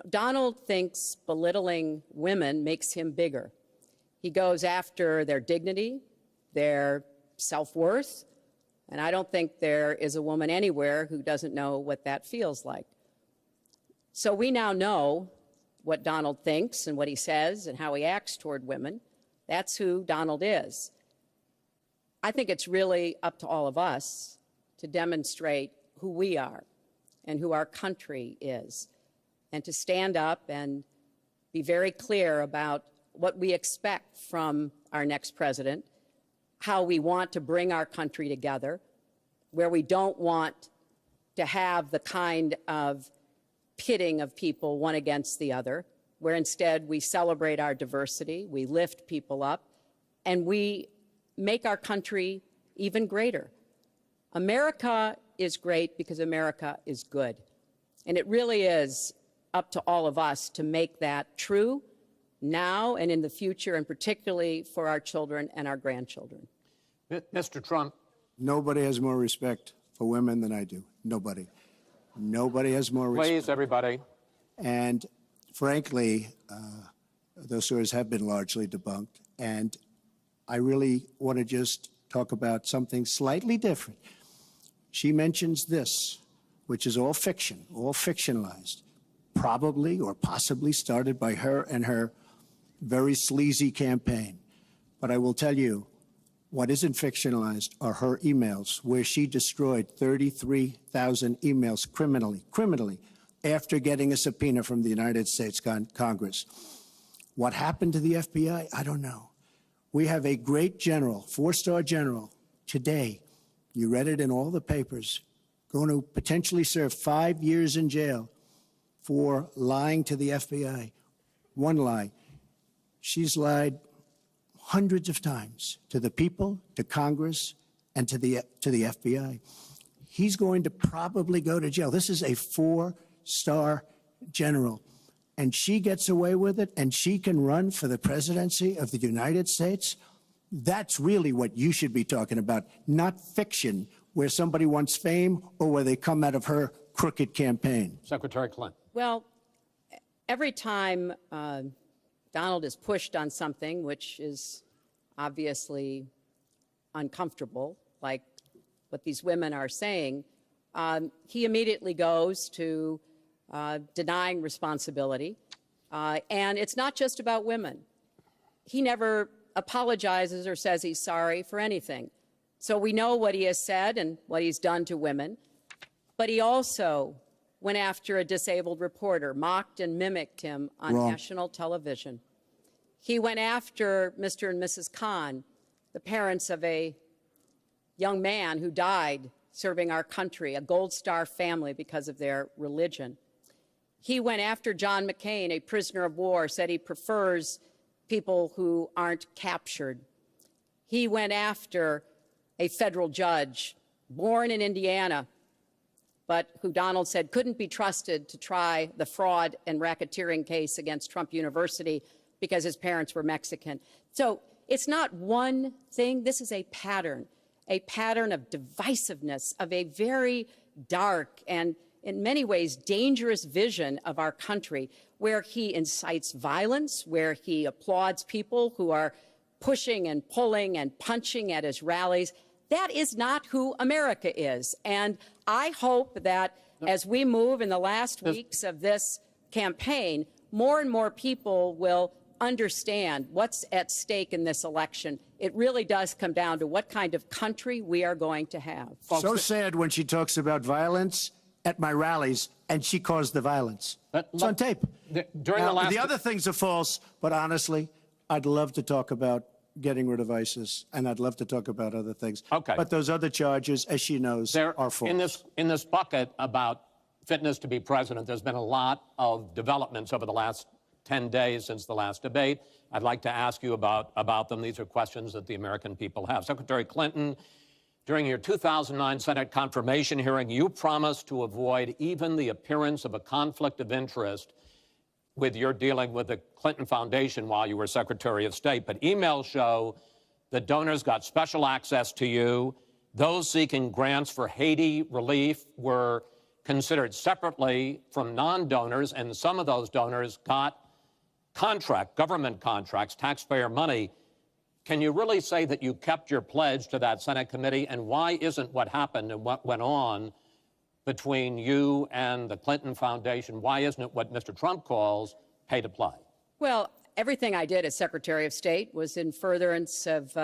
Donald thinks belittling women makes him bigger. He goes after their dignity, their self-worth, and I don't think there is a woman anywhere who doesn't know what that feels like. So we now know what Donald thinks and what he says and how he acts toward women. That's who Donald is. I think it's really up to all of us to demonstrate who we are and who our country is, and to stand up and be very clear about what we expect from our next president, how we want to bring our country together, where we don't want to have the kind of pitting of people one against the other, where instead we celebrate our diversity, we lift people up, and we make our country even greater. America is great because America is good. And it really is up to all of us to make that true now and in the future, and particularly for our children and our grandchildren.
Mr. Trump.
Nobody has more respect for women than I do. Nobody. Nobody has more respect.
Please, everybody.
And frankly, those stories have been largely debunked. And I really want to just talk about something slightly different. She mentions this, which is all fiction, all fictionalized, probably or possibly started by her and her very sleazy campaign. But I will tell you, what isn't fictionalized are her emails, where she destroyed 33,000 emails criminally, after getting a subpoena from the United States Congress. What happened to the FBI? I don't know. We have a great general, four-star general, today, you read it in all the papers, going to potentially serve 5 years in jail for lying to the FBI. One lie. She's lied hundreds of times to the people, to Congress, and to the FBI. He's going to probably go to jail. This is a four-star general, and she gets away with it, and she can run for the presidency of the United States. That's really what you should be talking about, not fiction, where somebody wants fame or where they come out of her crooked campaign.
Secretary Clinton.
Well, every time Donald is pushed on something which is obviously uncomfortable, like what these women are saying, he immediately goes to denying responsibility. And it's not just about women. He never apologizes or says he's sorry for anything. So we know what he has said and what he's done to women. But he also went after a disabled reporter, mocked and mimicked him on national television. He went after Mr. and Mrs. Khan, the parents of a young man who died serving our country, a Gold Star family because of their religion. He went after John McCain, a prisoner of war, said he prefers people who aren't captured. He went after a federal judge, born in Indiana, but who Donald said couldn't be trusted to try the fraud and racketeering case against Trump University because his parents were Mexican. So it's not one thing. This is a pattern of divisiveness, of a very dark and in many ways dangerous vision of our country, where he incites violence, where he applauds people who are pushing and pulling and punching at his rallies. That is not who America is. And I hope that as we move in the last weeks of this campaign, more and more people will understand what's at stake in this election. It really does come down to what kind of country we are going to have.
So sad when she talks about violence at my rallies, and she caused the violence. It's on tape. The other things are false, but honestly, I'd love to talk about getting rid of ISIS, and I'd love to talk about other things.
Okay.
But those other charges, as she knows, are false.
In this bucket about fitness to be president, there's been a lot of developments over the last 10 days since the last debate. I'd like to ask you about them. These are questions that the American people have. Secretary Clinton, during your 2009 Senate confirmation hearing, you promised to avoid even the appearance of a conflict of interest with your dealing with the Clinton Foundation while you were Secretary of State, but emails show that donors got special access to you. Those seeking grants for Haiti relief were considered separately from non-donors, and some of those donors got government contracts, taxpayer money. Can you really say that you kept your pledge to that Senate committee? And why isn't what happened and what went on between you and the Clinton Foundation, why isn't it what Mr. Trump calls pay to play?
Well, everything I did as Secretary of State was in furtherance of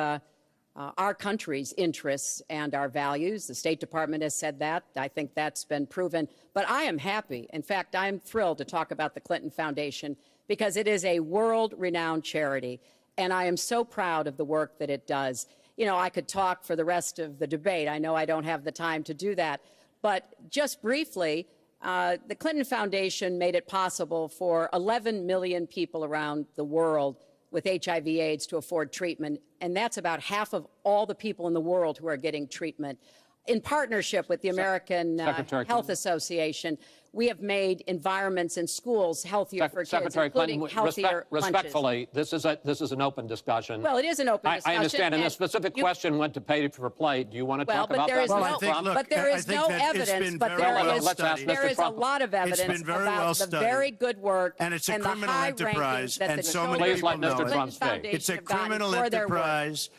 our country's interests and our values. The State Department has said that. I think that's been proven. But I am happy. In fact, I'm thrilled to talk about the Clinton Foundation because it is a world-renowned charity, and I am so proud of the work that it does. You know, I could talk for the rest of the debate. I know I don't have the time to do that. But just briefly, the Clinton Foundation made it possible for 11 million people around the world with HIV/AIDS to afford treatment, and that's about half of all the people in the world who are getting treatment. In partnership with the American Health Association, we have environments environments in schools healthier for kids,
Secretary
including
Clinton,
healthier
respectfully, this is an open discussion.
Well, it is an open discussion.
I understand, and the specific question went to pay for play. Do you want to talk about that?
But there is no evidence, but there is a lot of evidence about the very good work
and it's a
the
criminal
high
enterprise,
rankings that
and
the
so many
Please
people
let
know
Mr.
it.
Trump speak.
It's a
have gotten
criminal
for their work.
enterprise.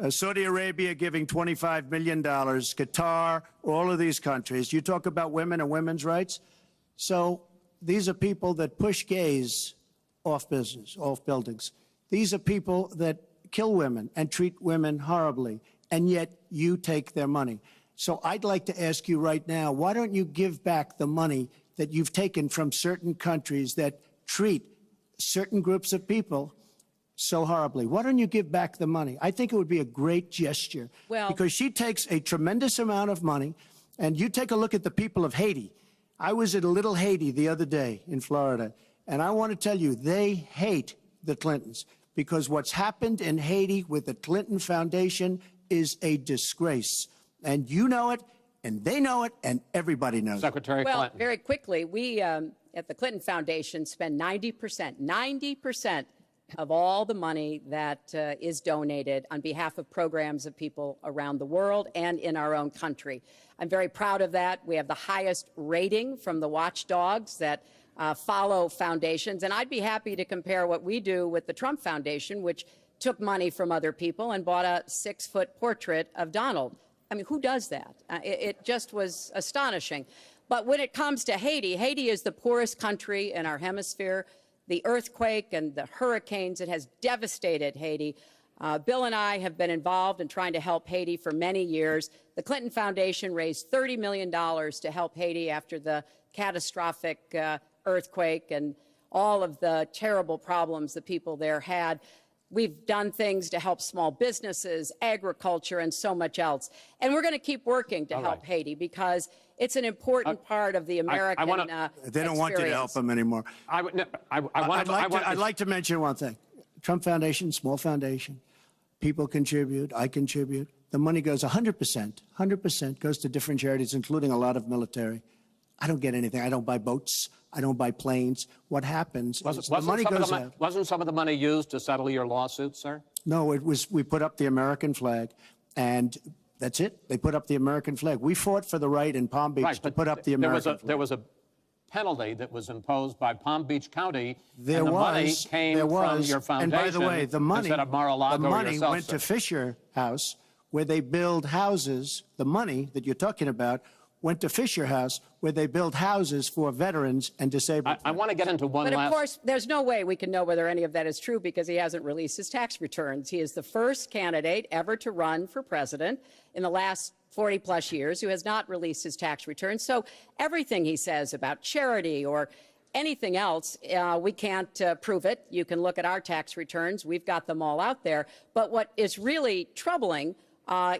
Saudi Arabia giving $25 million, Qatar, all of these countries. You talk about women and women's rights. So these are people that push gays off buildings. These are people that kill women and treat women horribly, and yet you take their money. So I'd like to ask you right now, why don't you give back the money that you've taken from certain countries that treat certain groups of people so horribly? Why don't you give back the money? I think it would be a great gesture, because she takes a tremendous amount of money, and you take a look at the people of Haiti. I was at a little Haiti the other day in Florida, and I want to tell you, they hate the Clintons, because what's happened in Haiti with the Clinton Foundation is a disgrace. And you know it, and they know it, and everybody knows
Secretary
it. Well,
Clinton.
very quickly, we at the Clinton Foundation spend 90% of all the money that is donated on behalf of programs of people around the world and in our own country. I'm very proud of that. We have the highest rating from the watchdogs that follow foundations, and I'd be happy to compare what we do with the Trump Foundation, which took money from other people and bought a 6-foot portrait of Donald. I mean, who does that? It just was astonishing. But when it comes to Haiti, Haiti is the poorest country in our hemisphere. The earthquake and the hurricanes, it has devastated Haiti. Bill and I have been involved in trying to help Haiti for many years. The Clinton Foundation raised $30 million to help Haiti after the catastrophic earthquake and all of the terrible problems the people there had. We've done things to help small businesses, agriculture, and so much else. And we're going to keep working to help Haiti because it's an important part of the American
They don't want you to help them anymore. I'd like to mention one thing. Trump Foundation, small foundation. People contribute. I contribute. The money goes 100% goes to different charities, including a lot of military. I don't get anything. I don't buy boats. I don't buy planes. What happens is the money goes out.
Wasn't some of the money used to settle your lawsuit, sir?
No, it was. We put up the American flag, and that's it. They put up the American flag. We fought for the right in Palm Beach to put up the American flag.
There was a penalty that was imposed by Palm Beach County, and the money came from your foundation.
And by the way, the money
yourself,
went to Fisher House, where they build houses. The money that you're talking about went to Fisher House, where they build houses for veterans and disabled.
I want to get into one last...
But of course, there's no way we can know whether any of that is true because he hasn't released his tax returns. He is the first candidate ever to run for president in the last 40-plus years who has not released his tax returns. So everything he says about charity or anything else, we can't prove it. You can look at our tax returns. We've got them all out there. But what is really troubling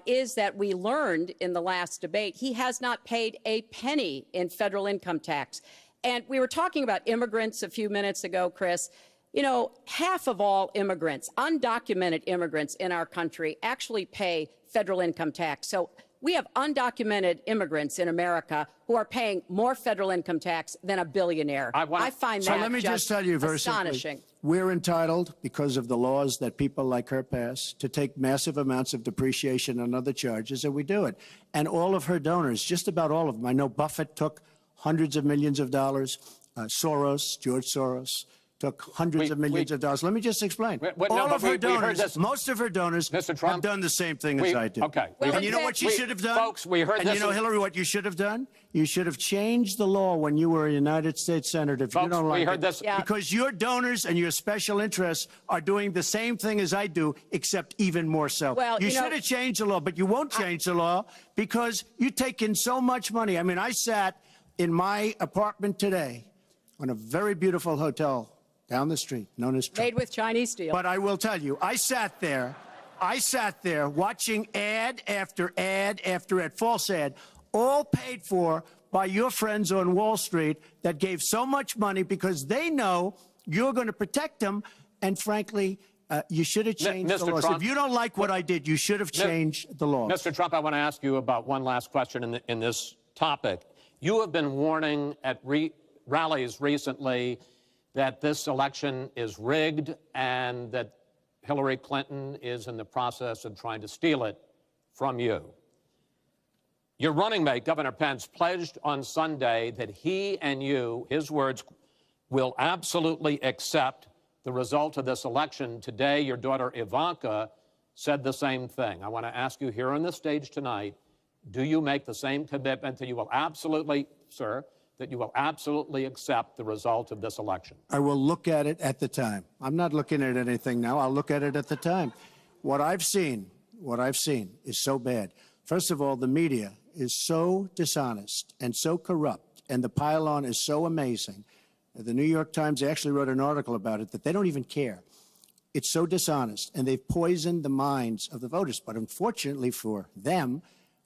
is that we learned in the last debate he has not paid a penny in federal income tax. And we were talking about immigrants a few minutes ago, Chris. You know, half of all immigrants, undocumented immigrants in our country, actually pay federal income tax. So We have undocumented immigrants in America who are paying more federal income tax than a billionaire. I find that
let me just tell you very
astonishing.
Simply, we're entitled, because of the laws that people like her pass, to take massive amounts of depreciation and other charges, and we do it. And all of her donors, just about all of them, I know Buffett took hundreds of millions of dollars, George Soros, took hundreds of millions of dollars. Let me just explain. All of her donors, most of her donors have done the same thing as I do.
Okay.
And you know what she should have done?
Folks, we heard
and
this.
You know, Hillary, what you should have done? You should have changed the law when you were a United States Senator. If you don't like it, because your donors and your special interests are doing the same thing as I do, except even more so.
Well,
you should have changed the law, but you won't change the law because you take in so much money. I mean, I sat in my apartment today on a very beautiful hotel down the street, known as Trump.
Made with Chinese steel.
But I will tell you, I sat there watching ad after ad after ad, false ad, all paid for by your friends on Wall Street that gave so much money because they know you're going to protect them. And frankly, you should have changed the laws. If you don't like what I did, you should have changed the laws.
Mr. Trump, I want to ask you about one last question in this topic. You have been warning at rallies recently that this election is rigged and that Hillary Clinton is in the process of trying to steal it from you. Your running mate, Governor Pence, pledged on Sunday that he and you, his words, will absolutely accept the result of this election. Today, your daughter Ivanka said the same thing. I want to ask you here on the stage tonight, do you make the same commitment that you will absolutely, sir, that you will absolutely accept the result of this election?
I will look at it at the time. I'm not looking at anything now. I'll look at it at the time. What I've seen is so bad. First of all, the media is so dishonest and so corrupt, and the pile-on is so amazing. The New York Times actually wrote an article about it that they don't even care. It's so dishonest, and they've poisoned the minds of the voters. But unfortunately for them,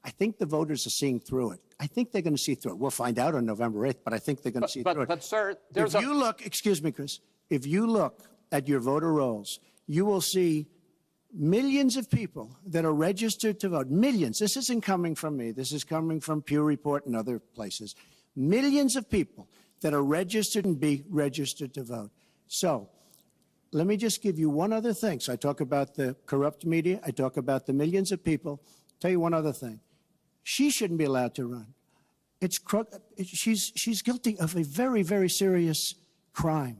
I think the voters are seeing through it. I think they're going to see through it. We'll find out on November 8th, but I think they're going to see through it.
But, sir,
if you look, excuse me, Chris, if you look at your voter rolls, you will see millions of people that are registered to vote. Millions. This isn't coming from me. This is coming from Pew Report and other places. Millions of people that are registered and be registered to vote. So let me just give you one other thing. So I talk about the corrupt media. I talk about the millions of people. Tell you one other thing. She shouldn't be allowed to run. She's guilty of a very, very serious crime.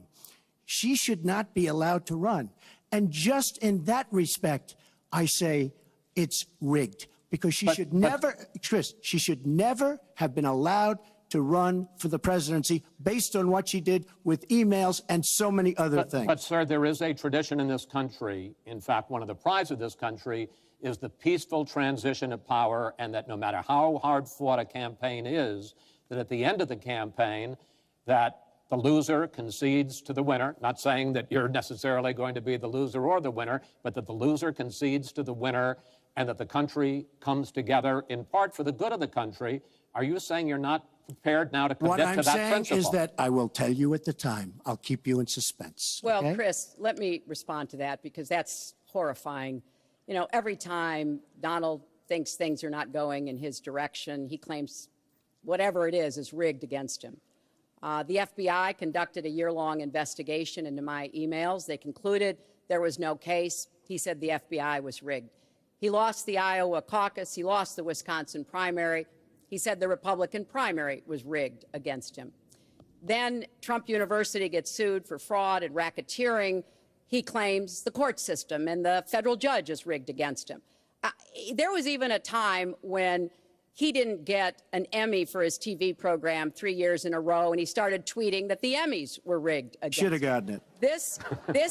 She should not be allowed to run. And just in that respect, I say it's rigged because she should never, Chris, she should never have been allowed to run for the presidency based on what she did with emails and so many other things.
But, sir, there is a tradition in this country. In fact, one of the prides of this country is the peaceful transition of power, and that no matter how hard fought a campaign is, that at the end of the campaign, that the loser concedes to the winner, not saying that you're necessarily going to be the loser or the winner, but that the loser concedes to the winner and that the country comes together in part for the good of the country. Are you saying you're not prepared now to commit to that principle?
What I'm saying is that I will tell you at the time. I'll keep you in suspense.
Well,
okay?
Chris, let me respond to that because that's horrifying. You know, every time Donald thinks things are not going in his direction, he claims whatever it is rigged against him. The FBI conducted a year-long investigation into my emails. They concluded there was no case. He said the FBI was rigged. He lost the Iowa caucus. He lost the Wisconsin primary. He said the Republican primary was rigged against him. Then Trump University gets sued for fraud and racketeering. He claims the court system and the federal judge is rigged against him. There was even a time when he didn't get an Emmy for his TV program 3 years in a row, and he started tweeting that the Emmys were rigged against him.
Should have gotten it.
This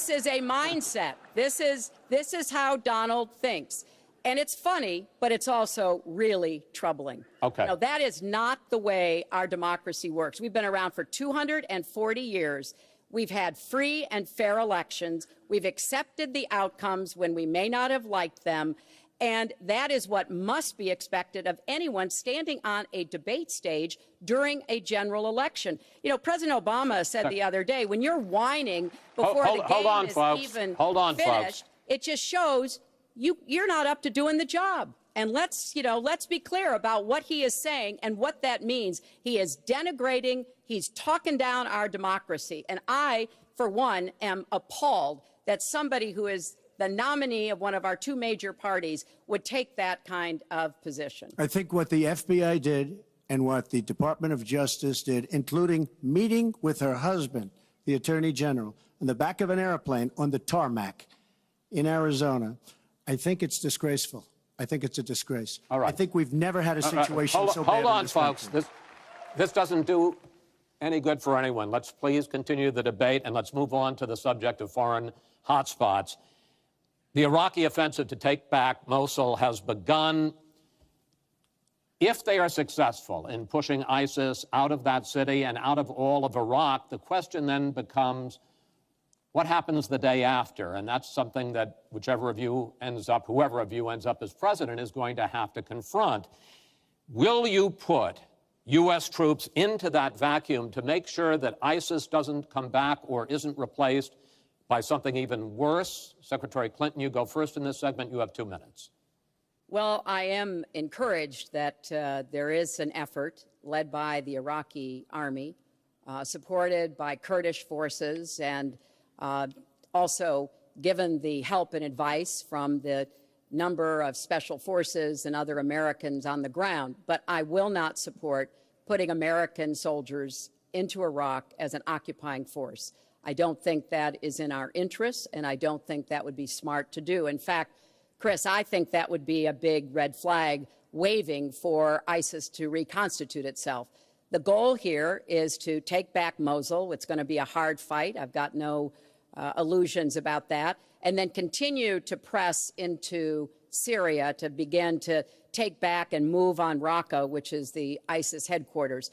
is a mindset. This is how Donald thinks. And it's funny, but it's also really troubling.
Okay.
You know, that is not the way our democracy works. We've been around for 240 years. We've had free and fair elections. We've accepted the outcomes when we may not have liked them. And that is what must be expected of anyone standing on a debate stage during a general election. You know, President Obama said the other day, when you're whining before the game is even finished, it just shows you're not up to doing the job. And let's be clear about what he is saying and what that means. He is denigrating, he's talking down our democracy. And I, for one, am appalled that somebody who is the nominee of one of our two major parties would take that kind of position.
I think what the FBI did and what the Department of Justice did, including meeting with her husband, the Attorney General, in the back of an airplane on the tarmac in Arizona, I think it's disgraceful. I think it's a disgrace.
All right.
I think we've never had a situation so bad
Hold on,
in this
folks.
country.
This doesn't do any good for anyone. Let's please continue the debate, and let's move on to the subject of foreign hotspots. The Iraqi offensive to take back Mosul has begun. If they are successful in pushing ISIS out of that city and out of all of Iraq, the question then becomes, what happens the day after? And that's something that whoever of you ends up as president is going to have to confront. Will you put U.S. troops into that vacuum to make sure that ISIS doesn't come back or isn't replaced by something even worse? Secretary Clinton, you go first in this segment. You have 2 minutes.
Well, I am encouraged that there is an effort led by the Iraqi army, supported by Kurdish forces, and also given the help and advice from the number of special forces and other Americans on the ground. But I will not support putting American soldiers into Iraq as an occupying force. I don't think that is in our interests, and I don't think that would be smart to do. In fact, Chris, I think that would be a big red flag waving for ISIS to reconstitute itself. The goal here is to take back Mosul. It's going to be a hard fight. I've got no illusions about that. And then continue to press into Syria to begin to take back and move on Raqqa, which is the ISIS headquarters.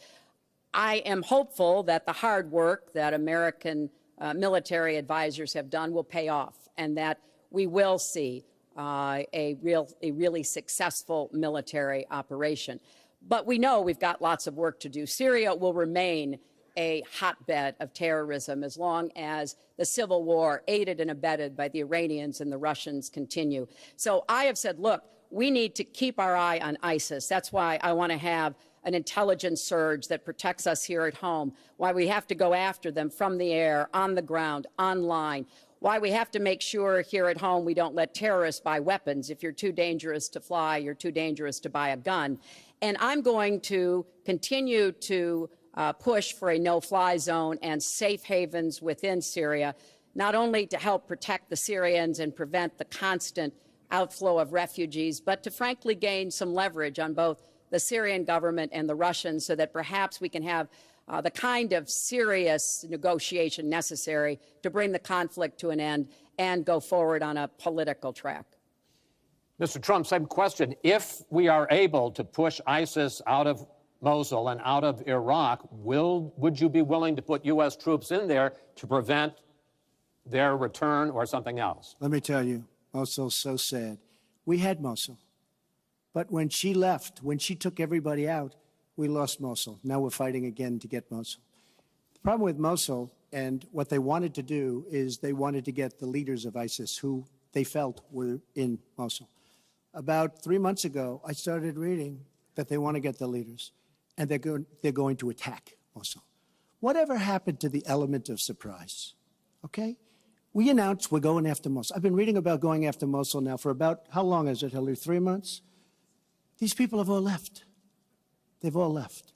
I am hopeful that the hard work that American military advisors have done will pay off, and that we will see a really successful military operation. But we know we've got lots of work to do. Syria will remain a hotbed of terrorism as long as the civil war, aided and abetted by the Iranians and the Russians, continue. So I have said, look, we need to keep our eye on ISIS. That's why I want to have an intelligence surge that protects us here at home, why we have to go after them from the air, on the ground, online, why we have to make sure here at home we don't let terrorists buy weapons. If you're too dangerous to fly, you're too dangerous to buy a gun. And I'm going to continue to push for a no-fly zone and safe havens within Syria, not only to help protect the Syrians and prevent the constant outflow of refugees, but to frankly gain some leverage on both the Syrian government and the Russians so that perhaps we can have the kind of serious negotiation necessary to bring the conflict to an end and go forward on a political track.
Mr. Trump, same question. If we are able to push ISIS out of Mosul and out of Iraq, would you be willing to put U.S. troops in there to prevent their return or something else?
Let me tell you, Mosul's so sad. We had Mosul. But when she left, when she took everybody out, we lost Mosul. Now we're fighting again to get Mosul. The problem with Mosul and what they wanted to do is they wanted to get the leaders of ISIS who they felt were in Mosul. About 3 months ago, I started reading that they want to get the leaders and they're going to attack Mosul. Whatever happened to the element of surprise? Okay? We announced we're going after Mosul. I've been reading about going after Mosul now for about, how long is it, Hillary? 3 months? These people have all left. They've all left.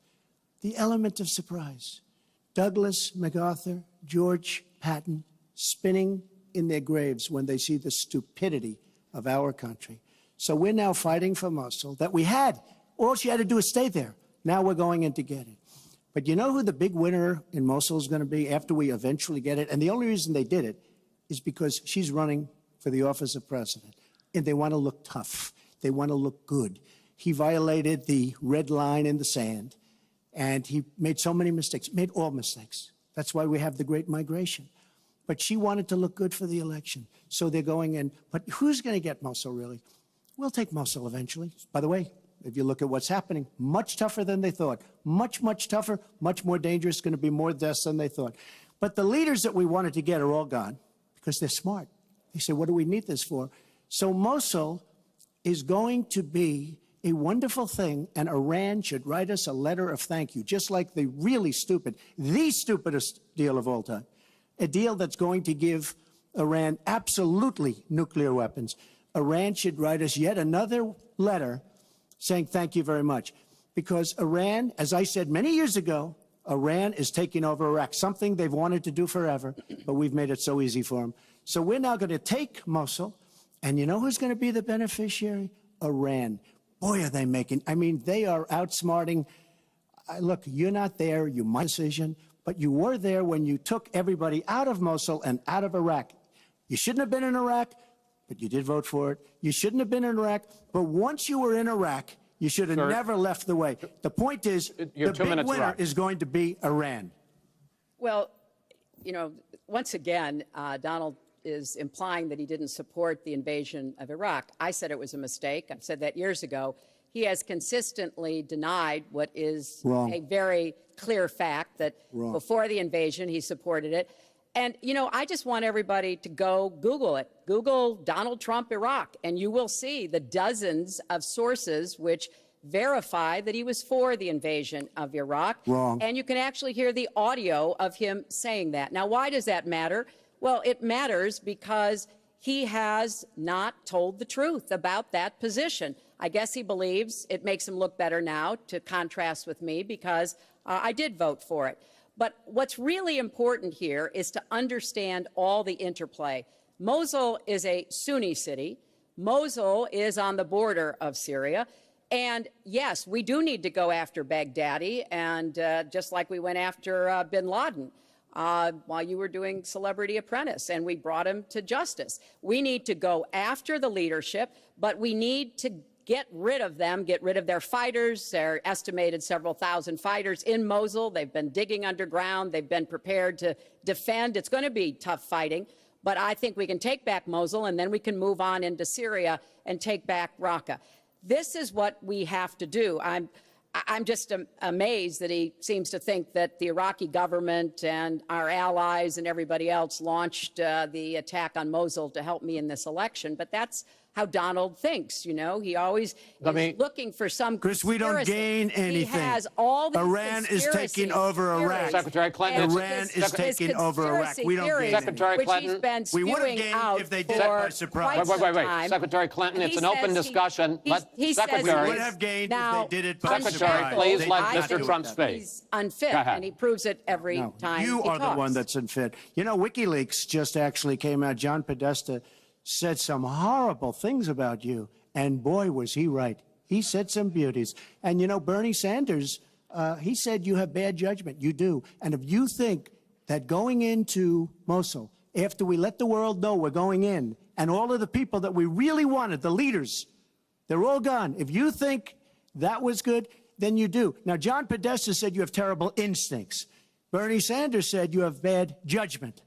The element of surprise. Douglas MacArthur, George Patton, spinning in their graves when they see the stupidity of our country. So we're now fighting for Mosul that we had. All she had to do is stay there. Now we're going in to get it. But you know who the big winner in Mosul is going to be after we eventually get it? And the only reason they did it is because she's running for the office of president. And they want to look tough. They want to look good. He violated the red line in the sand, and he made so many mistakes, made all mistakes. That's why we have the great migration. But she wanted to look good for the election, so they're going in. But who's going to get Mosul, really? We'll take Mosul eventually. By the way, if you look at what's happening, much tougher than they thought. Much, much tougher, much more dangerous, going to be more deaths than they thought. But the leaders that we wanted to get are all gone because they're smart. They say, what do we need this for? So Mosul is going to be a wonderful thing, and Iran should write us a letter of thank you, just like the really stupid, the stupidest deal of all time, a deal that's going to give Iran absolutely nuclear weapons. Iran should write us yet another letter saying thank you very much, because Iran, as I said many years ago, Iran is taking over Iraq, something they've wanted to do forever, but we've made it so easy for them. So we're now going to take Mosul, and you know who's going to be the beneficiary? Iran. Boy, are they making, I mean, they are outsmarting. Look, you're not there, you might decision, but you were there when you took everybody out of Mosul and out of Iraq. You shouldn't have been in Iraq, but you did vote for it. You shouldn't have been in Iraq, but once you were in Iraq, you should have never left the way. The point is, the big winner is going to be Iran.
Well, you know, once again, Donald is implying that he didn't support the invasion of Iraq. I said it was a mistake. I've said that years ago. He has consistently denied what is a very clear fact, that before the invasion, he supported it. And, you know, I just want everybody to go Google it. Google Donald Trump, Iraq, and you will see the dozens of sources which verify that he was for the invasion of Iraq. And you can actually hear the audio of him saying that. Now, why does that matter? Well, it matters because he has not told the truth about that position. I guess he believes it makes him look better now to contrast with me because I did vote for it. But what's really important here is to understand all the interplay. Mosul is a Sunni city. Mosul is on the border of Syria. And yes, we do need to go after Baghdadi, and just like we went after bin Laden while you were doing Celebrity Apprentice, and we brought him to justice. We need to go after the leadership, but we need to get rid of them, get rid of their fighters. They're estimated several thousand fighters in Mosul. They've been digging underground. They've been prepared to defend. It's going to be tough fighting, but I think we can take back Mosul, and then we can move on into Syria and take back Raqqa. This is what we have to do. I'm just amazed that he seems to think that the Iraqi government and our allies and everybody else launched the attack on Mosul to help me in this election. But that's how Donald thinks, you know. He always is looking for some
Chris, we don't gain anything.
He has all these
Iran is taking over Iraq.
Secretary Clinton.
Iran is taking over Iraq. We don't gain
Secretary Clinton.
We would have gained if they did it by surprise.
Wait. Secretary Clinton, it's an open discussion. Secretary.
We would have gained if they did it by surprise.
Secretary, please let Mr. Trump speak.
He's unfit, and he proves it every time he talks.
You are the one that's unfit. You know, WikiLeaks just actually came out. John Podesta said some horrible things about you, and boy, was he right. He said some beauties. And, you know, Bernie Sanders, he said you have bad judgment. You do. And if you think that going into Mosul, after we let the world know we're going in, and all of the people that we really wanted, the leaders, they're all gone. If you think that was good, then you do. Now, John Podesta said you have terrible instincts. Bernie Sanders said you have bad judgment.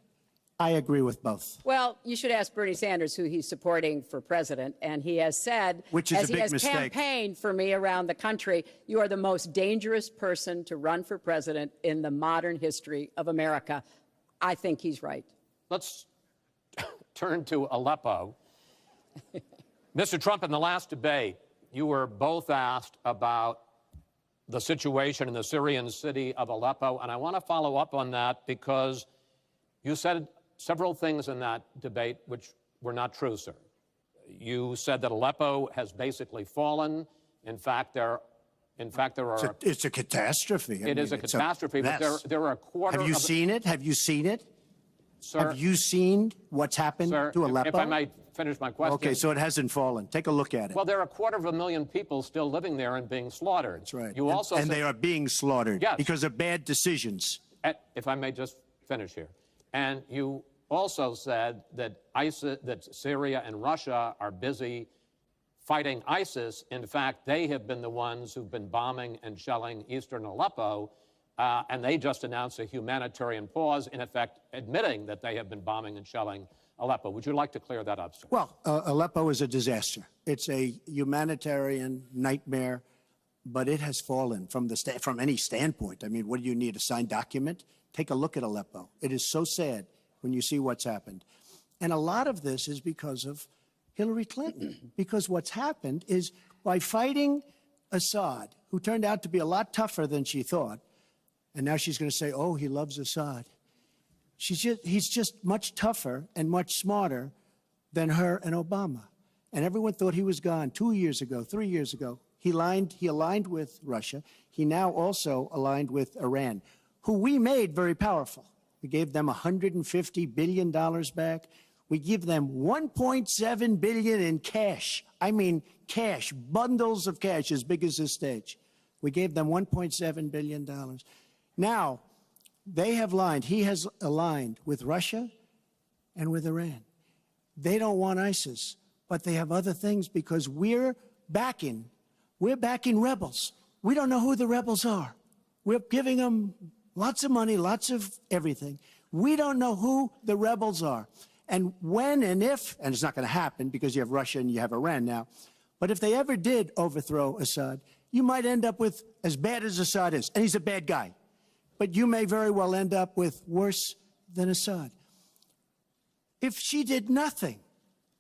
I agree with both.
Well, you should ask Bernie Sanders who he's supporting for president, and he has said,
which is
as
a big
he has
mistake.
Campaigned for me around the country, you are the most dangerous person to run for president in the modern history of America. I think he's right.
Let's turn to Aleppo. Mr. Trump, in the last debate, you were both asked about the situation in the Syrian city of Aleppo, and I want to follow up on that because you said several things in that debate which were not true, sir. You said that Aleppo has basically fallen. In fact, there are...
It's a catastrophe.
It is a catastrophe, but there are a quarter...
Have you seen it? Have you seen it?
Sir,
have you seen what's happened to Aleppo?
If I might finish my question...
Okay, so it hasn't fallen. Take a look at it.
Well, there are 250,000 people still living there and being slaughtered.
That's right.
You also
and they are being slaughtered because of bad decisions.
If I may just finish here. And you also said that that Syria and Russia are busy fighting ISIS. In fact, they have been the ones who've been bombing and shelling eastern Aleppo, and they just announced a humanitarian pause, in effect admitting that they have been bombing and shelling Aleppo. Would you like to clear that up, sir?
Well, Aleppo is a disaster. It's a humanitarian nightmare, but it has fallen from any standpoint. I mean, what do you need, a signed document? Take a look at Aleppo. It is so sad when you see what's happened. And a lot of this is because of
Hillary Clinton. Because what's happened is by fighting Assad, who turned out to be a lot tougher than she thought, and now she's going to say, oh, he loves Assad. He's just much tougher and much smarter than her and Obama. And everyone thought he was gone 2 years ago, 3 years ago. He aligned with Russia. He now also aligned with Iran, who we made very powerful. We gave them $150 billion back. We give them $1.7 billion in cash. I mean cash, bundles of cash as big as this stage. We gave them $1.7 billion. Now, they have aligned. He has aligned with Russia and with Iran. They don't want ISIS, but they have other things because we're backing rebels. We don't know who the rebels are. We're giving them lots of money, lots of everything. We don't know who the rebels are. And when and if, and it's not going to happen because you have Russia and you have Iran now, but if they ever did overthrow Assad, you might end up with as bad as Assad is, and he's a bad guy. But you may very well end up with worse than Assad. If she did nothing,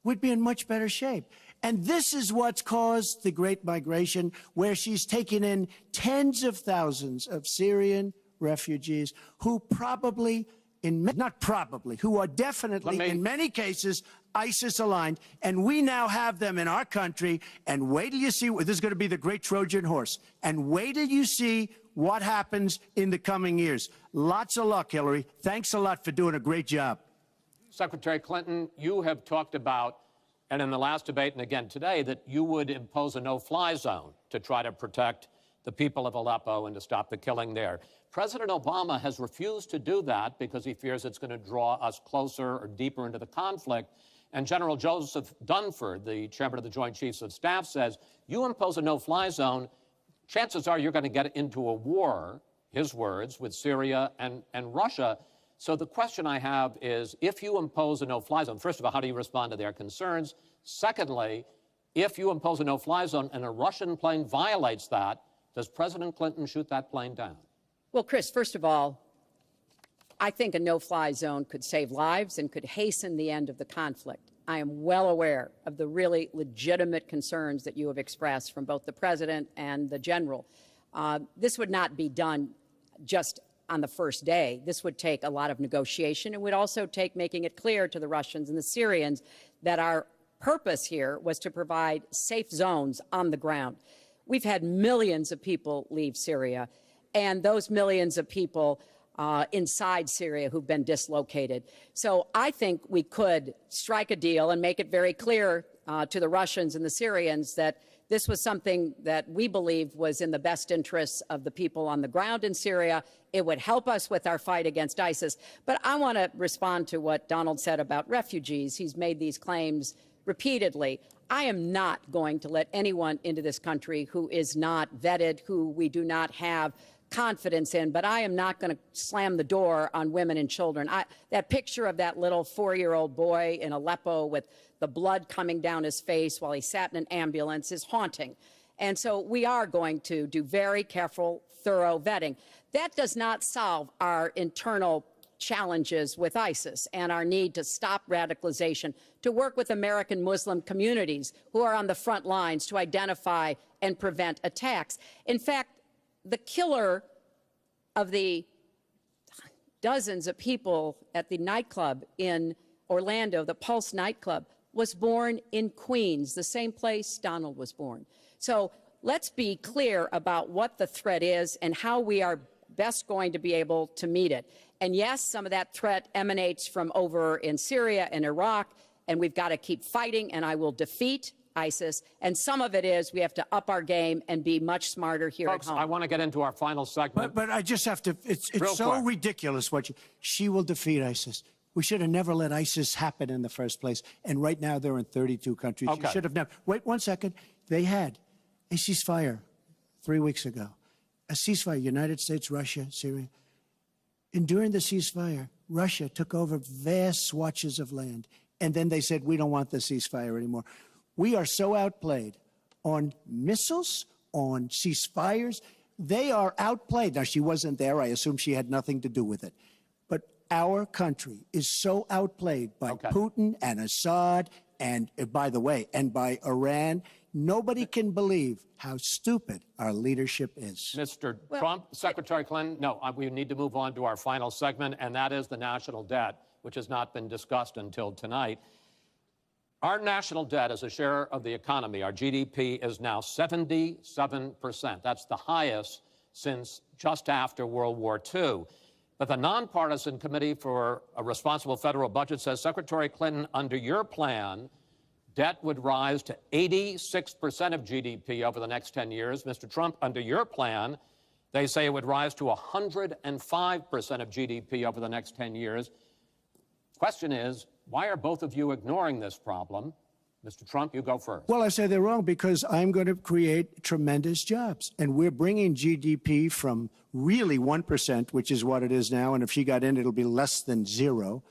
we'd be in much better shape. And this is what's caused the Great Migration, where she's taken in tens of thousands of Syrian refugees who probably, who are definitely, in many cases, ISIS aligned. And we now have them in our country. And wait till you see, this is going to be the great Trojan horse. And wait till you see what happens in the coming years. Lots of luck, Hillary. Thanks a lot for doing a great job.
Secretary Clinton, you have talked about, and in the last debate and again today, that you would impose a no-fly zone to try to protect the people of Aleppo and to stop the killing there. President Obama has refused to do that because he fears it's going to draw us closer or deeper into the conflict. And General Joseph Dunford, the chairman of the Joint Chiefs of Staff, says, you impose a no-fly zone, chances are you're going to get into a war, his words, with Syria and Russia. So the question I have is, if you impose a no-fly zone, first of all, how do you respond to their concerns? Secondly, if you impose a no-fly zone and a Russian plane violates that, does President Clinton shoot that plane down?
Well, Chris, first of all, I think a no-fly zone could save lives and could hasten the end of the conflict. I am well aware of the really legitimate concerns that you have expressed from both the president and the general. This would not be done just on the first day. This would take a lot of negotiation. It would also take making it clear to the Russians and the Syrians that our purpose here was to provide safe zones on the ground. We've had millions of people leave Syria, and those millions of people inside Syria who've been dislocated. So I think we could strike a deal and make it very clear to the Russians and the Syrians that this was something that we believe was in the best interests of the people on the ground in Syria. It would help us with our fight against ISIS. But I want to respond to what Donald said about refugees. He's made these claims repeatedly. I am not going to let anyone into this country who is not vetted, who we do not have confidence in, but I am not going to slam the door on women and children. That picture of that little 4-year-old boy in Aleppo with the blood coming down his face while he sat in an ambulance is haunting. And so we are going to do very careful, thorough vetting. That does not solve our internal challenges with ISIS and our need to stop radicalization, to work with American Muslim communities who are on the front lines to identify and prevent attacks. In fact, the killer of the dozens of people at the nightclub in Orlando, the Pulse nightclub, was born in Queens, the same place Donald was born. So let's be clear about what the threat is and how we are best going to be able to meet it. And yes, some of that threat emanates from over in Syria and Iraq, and we've got to keep fighting, and I will defeat ISIS. And some of it is we have to up our game and be much smarter here
Folks,
at home.
I want to get into our final segment.
But I just have to, it's so ridiculous what she will defeat ISIS. We should have never let ISIS happen in the first place. And right now they're in 32 countries.
Okay.
You should have never. Wait 1 second. They had a ceasefire 3 weeks ago. A ceasefire, United States, Russia, Syria. And during the ceasefire, Russia took over vast swatches of land. And then they said, we don't want the ceasefire anymore. We are so outplayed on missiles, on ceasefires. They are outplayed. Now, she wasn't there. I assume she had nothing to do with it. But our country is so outplayed by Putin and Assad and by the way, and by Iran. Nobody can believe how stupid our leadership is.
Mr. Trump, Secretary Clinton, no, we need to move on to our final segment, and that is the national debt, which has not been discussed until tonight. Our national debt as a share of the economy, our GDP, is now 77%. That's the highest since just after World War II. But the nonpartisan Committee for a Responsible Federal Budget says, Secretary Clinton, under your plan, debt would rise to 86% of GDP over the next 10 years. Mr. Trump, under your plan, they say it would rise to 105% of GDP over the next 10 years. Question is, why are both of you ignoring this problem? Mr. Trump, you go first.
Well, I say they're wrong because I'm going to create tremendous jobs. And we're bringing GDP from really 1%, which is what it is now. And if she got in, it'll be less than zero.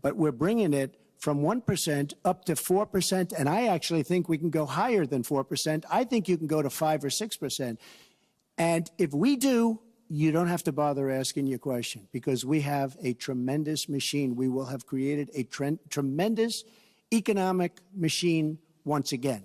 But we're bringing it from 1% up to 4%. And I actually think we can go higher than 4%. I think you can go to 5 or 6%. And if we do, you don't have to bother asking your question because we have a tremendous machine. We will have created a tremendous economic machine once again.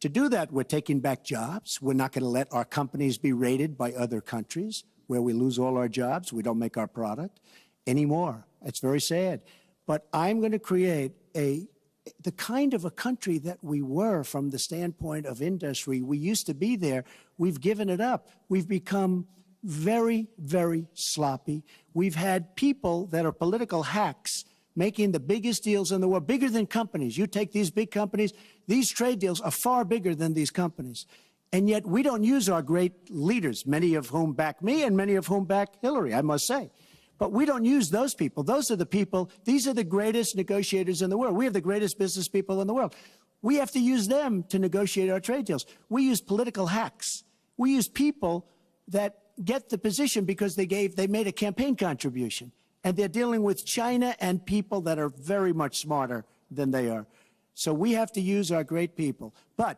To do that, we're taking back jobs. We're not going to let our companies be raided by other countries where we lose all our jobs. We don't make our product anymore. It's very sad. But I'm going to create the kind of a country that we were from the standpoint of industry. We used to be there. We've given it up. We've become very, very sloppy. We've had people that are political hacks making the biggest deals in the world, bigger than companies. You take these big companies, these trade deals are far bigger than these companies. And yet we don't use our great leaders, many of whom back me and many of whom back Hillary, I must say. But we don't use those people. Those are the people, these are the greatest negotiators in the world. We have the greatest business people in the world. We have to use them to negotiate our trade deals. We use political hacks. We use people that get the position because they made a campaign contribution. And they're dealing with China and people that are very much smarter than they are. So we have to use our great people. But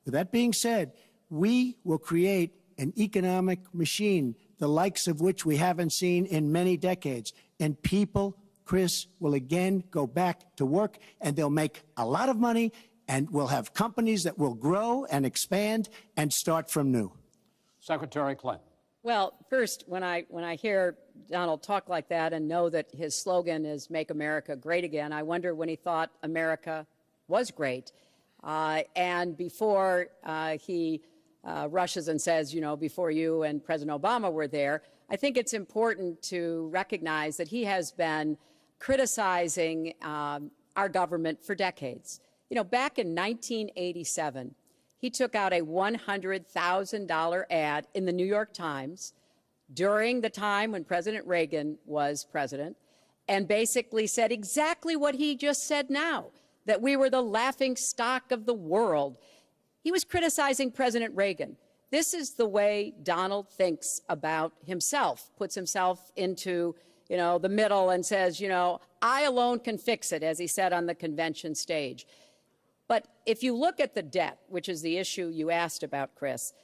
with that being said, we will create an economic machine, the likes of which we haven't seen in many decades. And people, Chris, will again go back to work, and they'll make a lot of money, and we'll have companies that will grow and expand and start from new.
Secretary Clinton.
Well, first, when I hear Donald talk like that and know that his slogan is "Make America Great Again," I wonder when he thought America was great. And before he rushes and says, you know, before you and President Obama were there, I think it's important to recognize that he has been criticizing our government for decades. You know, back in 1987, he took out a $100,000 ad in the New York Times during the time when President Reagan was president and basically said exactly what he just said now, that we were the laughing stock of the world. He was criticizing President Reagan. This is the way Donald thinks about himself, puts himself into, you know, the middle and says, you know, I alone can fix it, as he said on the convention stage. But if you look at the debt, which is the issue you asked about, Chris,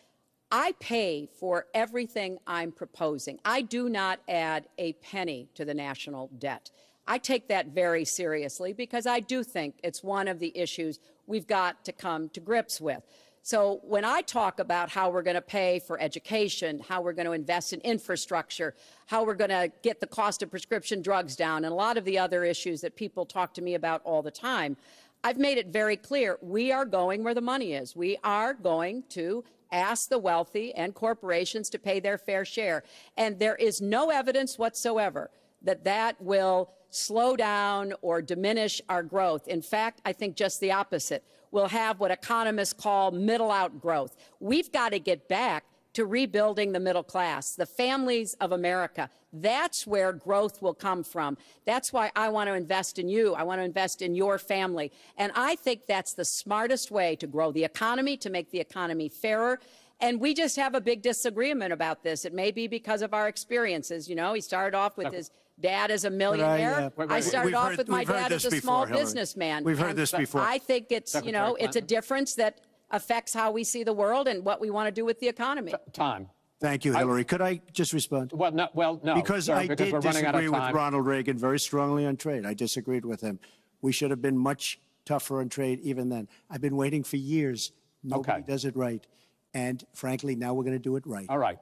I pay for everything I'm proposing. I do not add a penny to the national debt. I take that very seriously because I do think it's one of the issues we've got to come to grips with. So when I talk about how we're going to pay for education, how we're going to invest in infrastructure, how we're going to get the cost of prescription drugs down, and a lot of the other issues that people talk to me about all the time, I've made it very clear we are going where the money is. We are going to ask the wealthy and corporations to pay their fair share. And there is no evidence whatsoever that that will slow down or diminish our growth. In fact, I think just the opposite. We'll have what economists call middle-out growth. We've got to get back to rebuilding the middle class, the families of America. That's where growth will come from. That's why I want to invest in you. I want to invest in your family. And I think that's the smartest way to grow the economy, to make the economy fairer. And we just have a big disagreement about this. It may be because of our experiences. You know, he started off with his dad as a millionaire. I started off with my dad as a small businessman.
We've heard this before.
I think it's, you know, it's a difference that affects how we see the world and what we want to do with the economy.
Time.
Thank you, Hillary. Could I just respond?
Well, no.
Because
sir,
I did
we're running out of
disagree with
time.
Ronald Reagan very strongly on trade. I disagreed with him. We should have been much tougher on trade even then. I've been waiting for years. Nobody does it right. And frankly, now we're going to do it right.
All right.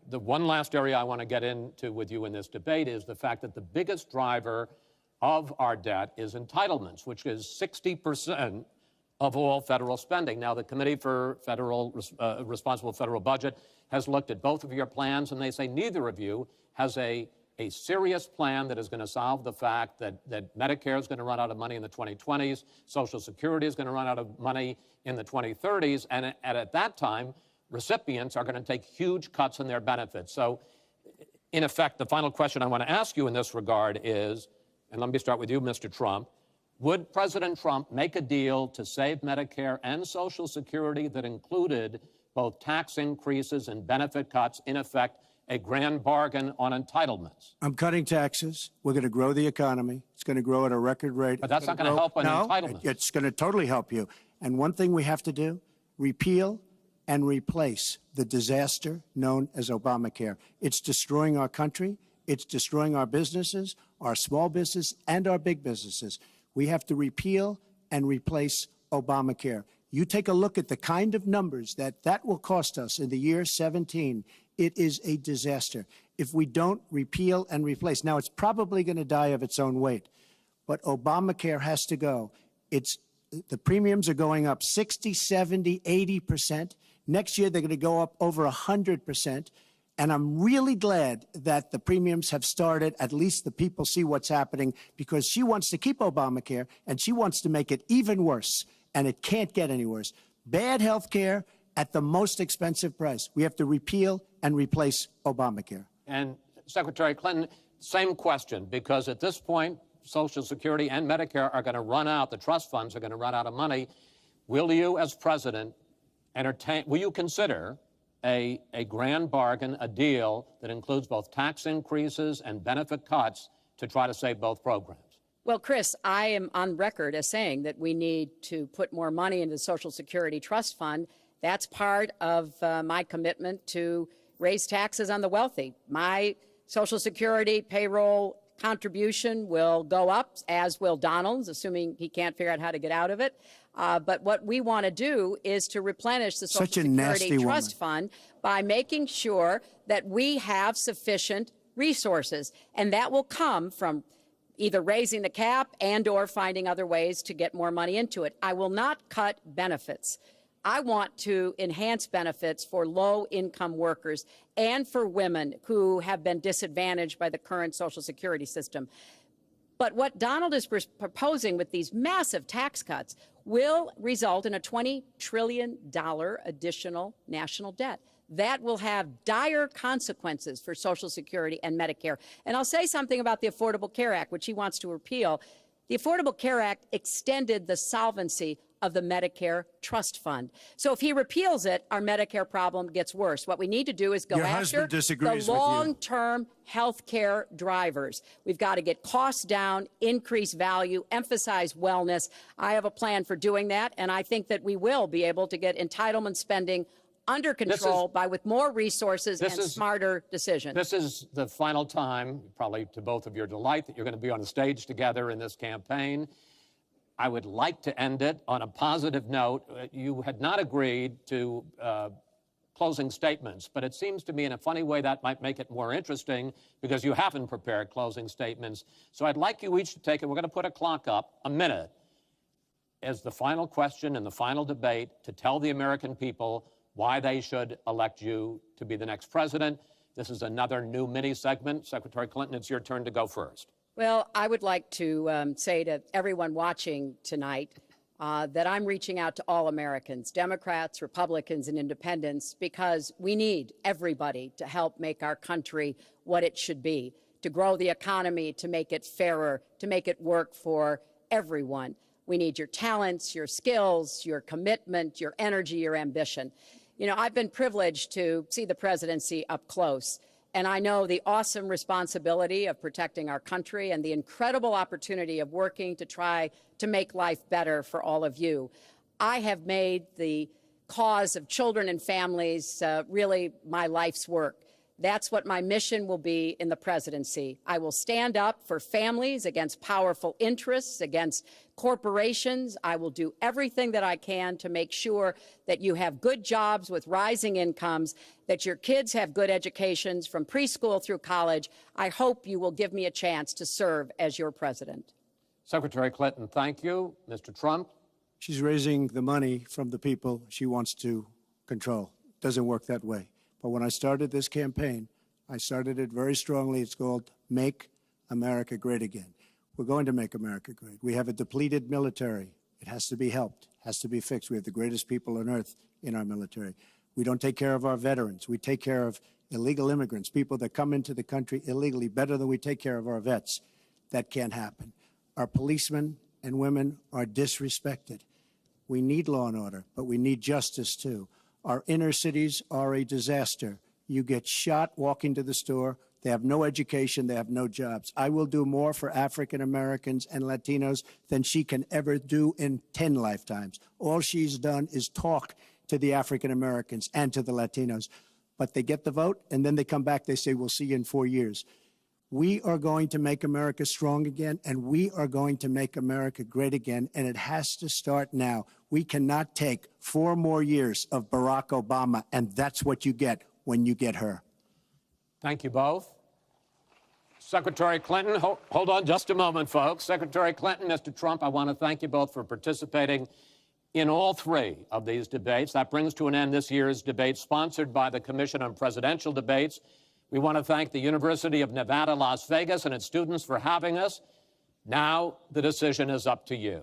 The one last area I want to get into with you in this debate is the fact that the biggest driver of our debt is entitlements, which is 60% of all federal spending. Now, the Committee for Responsible Federal Budget has looked at both of your plans, and they say neither of you has a serious plan that is going to solve the fact that Medicare is going to run out of money in the 2020s, Social Security is going to run out of money in the 2030s, and at that time, recipients are going to take huge cuts in their benefits. So, in effect, the final question I want to ask you in this regard is, and let me start with you, Mr. Trump, would President Trump make a deal to save Medicare and Social Security that included both tax increases and benefit cuts, in effect, a grand bargain on entitlements?
I'm cutting taxes. We're going to grow the economy. It's going to grow at a record rate.
But that's not going to help on entitlements.
It's going to totally help you. And one thing we have to do, repeal and replace the disaster known as Obamacare. It's destroying our country. It's destroying our businesses, our small business, and our big businesses. We have to repeal and replace Obamacare. You take a look at the kind of numbers that will cost us in the year 17. It is a disaster if we don't repeal and replace. Now, it's probably going to die of its own weight, but Obamacare has to go. The premiums are going up 60, 70, 80%. Next year, they're going to go up over 100%. And I'm really glad that the premiums have started. At least the people see what's happening, because she wants to keep Obamacare and she wants to make it even worse. And it can't get any worse. Bad health care at the most expensive price. We have to repeal and replace Obamacare.
And Secretary Clinton, same question, because at this point, Social Security and Medicare are going to run out. The trust funds are going to run out of money. Will you, as president, will you consider a grand bargain, a deal that includes both tax increases and benefit cuts to try to save both programs?
Well, Chris, I am on record as saying that we need to put more money into the Social Security Trust Fund. That's part of my commitment to raise taxes on the wealthy. My Social Security payroll contribution will go up, as will Donald's, assuming he can't figure out how to get out of it. But what we want to do is to replenish the Social Security Trust Fund by making sure that we have sufficient resources. And that will come from either raising the cap and or finding other ways to get more money into it. I will not cut benefits. I want to enhance benefits for low-income workers and for women who have been disadvantaged by the current Social Security system. But what Donald is proposing with these massive tax cuts will result in a $20 trillion additional national debt. That will have dire consequences for Social Security and Medicare. And I'll say something about the Affordable Care Act, which he wants to repeal. The Affordable Care Act extended the solvency of the Medicare Trust Fund. So if he repeals it, our Medicare problem gets worse. What we need to do is go after the long-term health care drivers. We've got to get costs down, increase value, emphasize wellness. I have a plan for doing that, and I think that we will be able to get entitlement spending under control with more resources and smarter decisions.
This is the final time, probably to both of your delight, that you're going to be on the stage together in this campaign. I would like to end it on a positive note. You had not agreed to closing statements, but it seems to me in a funny way that might make it more interesting because you haven't prepared closing statements. So I'd like you each to take it. We're going to put a clock up, a minute, as the final question in the final debate to tell the American people why they should elect you to be the next president. This is another new mini segment. Secretary Clinton, it's your turn to go first.
Well, I would like to say to everyone watching tonight that I'm reaching out to all Americans, Democrats, Republicans, and independents, because we need everybody to help make our country what it should be, to grow the economy, to make it fairer, to make it work for everyone. We need your talents, your skills, your commitment, your energy, your ambition. You know, I've been privileged to see the presidency up close, and I know the awesome responsibility of protecting our country and the incredible opportunity of working to try to make life better for all of you. I have made the cause of children and families really my life's work. That's what my mission will be in the presidency. I will stand up for families against powerful interests, against corporations. I will do everything that I can to make sure that you have good jobs with rising incomes, that your kids have good educations from preschool through college. I hope you will give me a chance to serve as your president.
Secretary Clinton, thank you. Mr. Trump?
She's raising the money from the people she wants to control. Doesn't work that way. But when I started this campaign, I started it very strongly. It's called Make America Great Again. We're going to make America great. We have a depleted military. It has to be helped, has to be fixed. We have the greatest people on earth in our military. We don't take care of our veterans. We take care of illegal immigrants, people that come into the country illegally, better than we take care of our vets. That can't happen. Our policemen and women are disrespected. We need law and order, but we need justice too. Our inner cities are a disaster. You get shot walking to the store. They have no education. They have no jobs. I will do more for African Americans and Latinos than she can ever do in 10 lifetimes. All she's done is talk to the African Americans and to the Latinos. But they get the vote, and then they come back. They say, we'll see you in 4 years. We are going to make America strong again, and we are going to make America great again, and it has to start now. We cannot take 4 more years of Barack Obama, and that's what you get when you get her.
Thank you both. Secretary Clinton, hold on just a moment, folks. Secretary Clinton, Mr. Trump, I want to thank you both for participating in all 3 of these debates. That brings to an end this year's debate sponsored by the Commission on Presidential Debates. We want to thank the University of Nevada, Las Vegas, and its students for having us. Now the decision is up to you.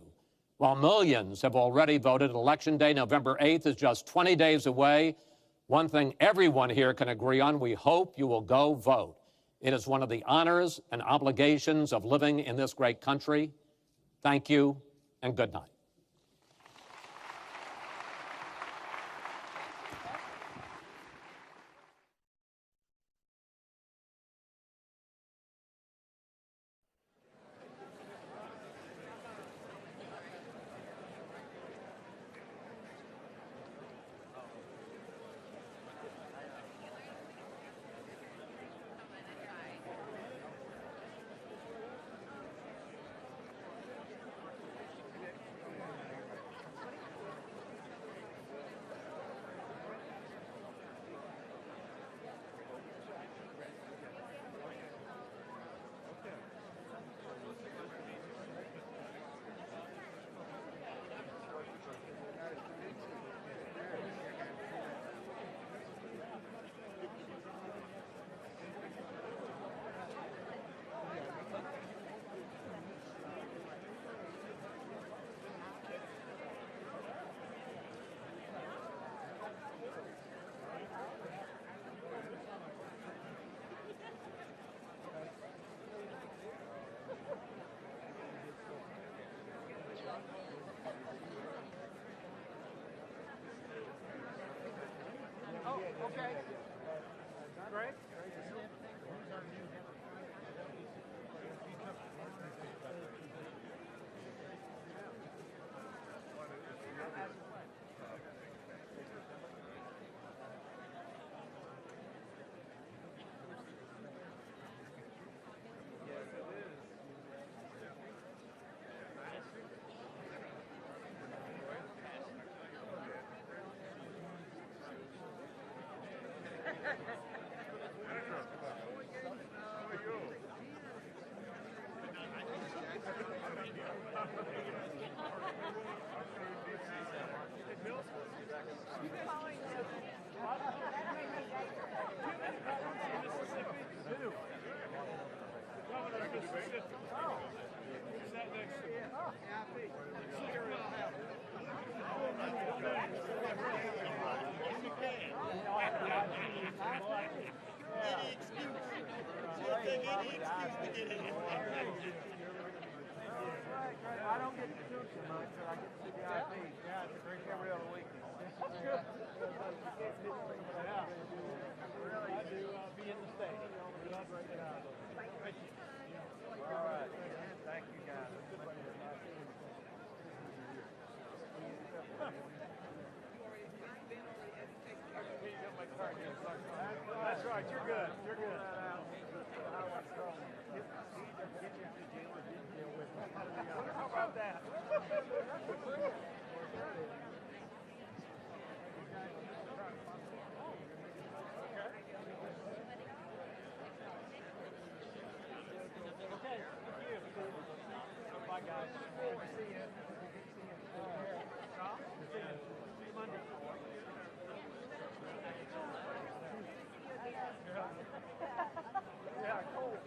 While millions have already voted, Election Day, November 8th, is just 20 days away. One thing everyone here can agree on: we hope you will go vote. It is one of the honors and obligations of living in this great country. Thank you, and good night.
Okay. Great. I don't get to do so much, but I get to see the IP. Yeah, it's a great every other week. That's good. How about that? Okay, thank you. Bye, guys. Good to see you. Tom? See you Monday. Yeah, cool.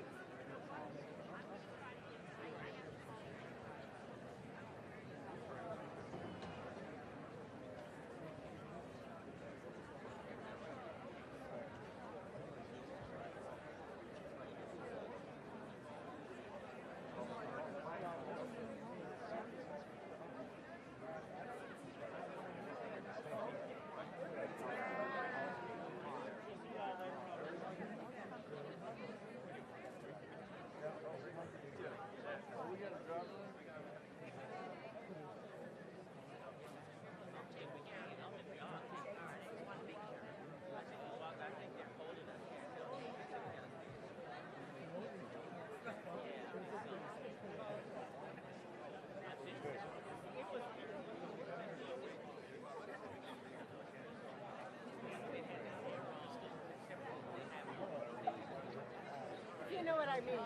You know what I mean?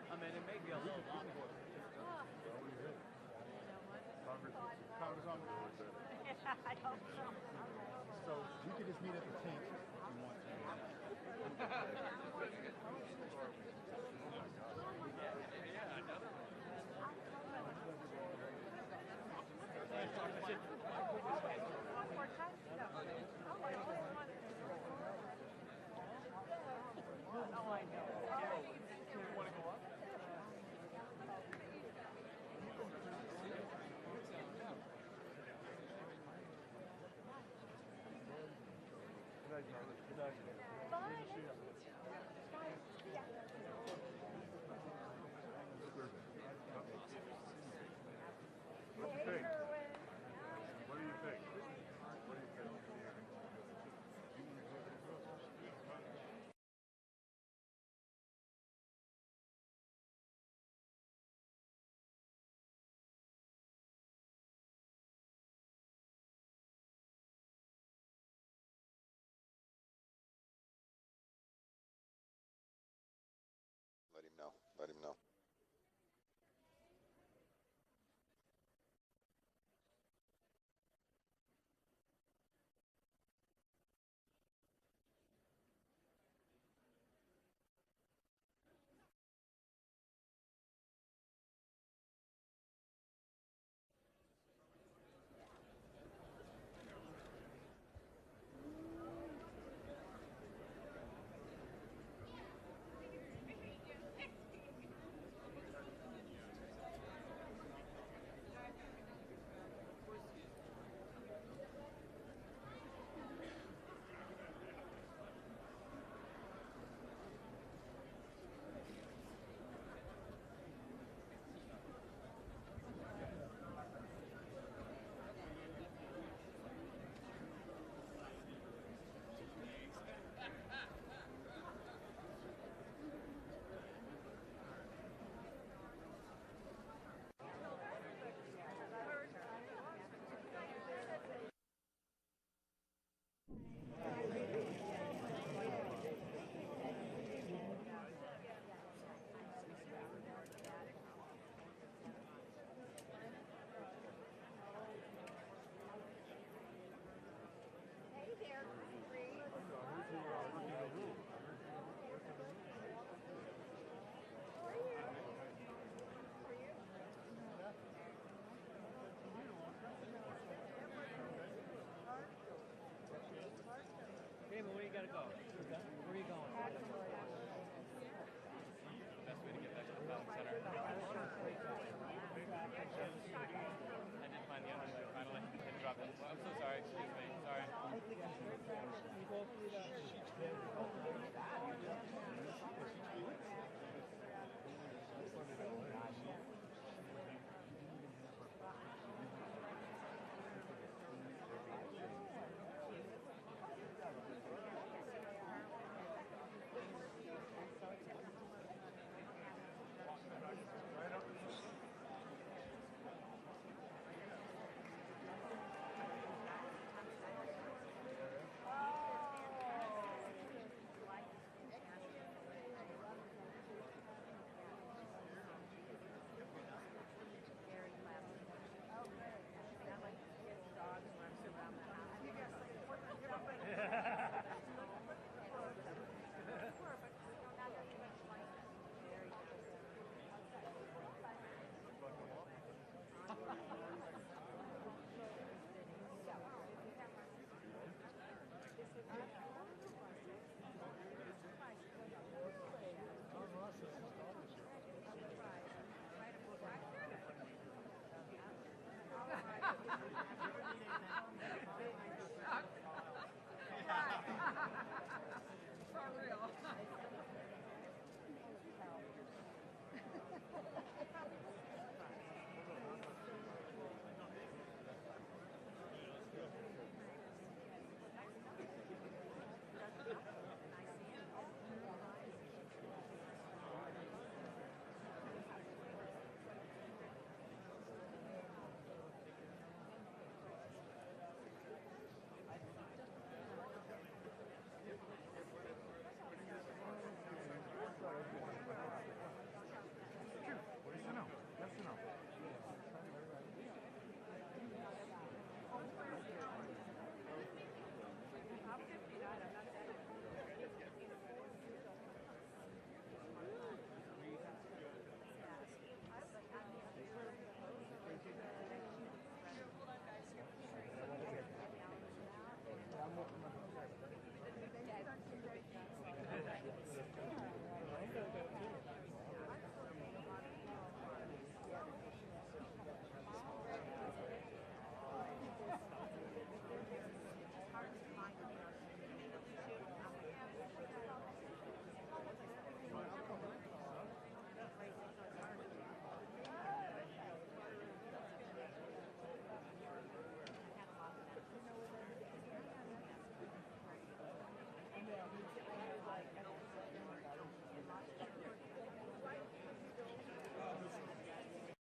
I mean, it may be a little longer. Congress.
I hope so.
So we could just meet at the tent if you want to.
One more time? No. Oh, I only want it. Oh, I know.
You want to go up?
What do you think?
Let him know. Let him know.
Damon, where you gotta go? Where are you going? Best way to get back to the Power Center. I did find the envelope finally. It dropped it. I'm so sorry. Excuse me. Sorry. You both do that.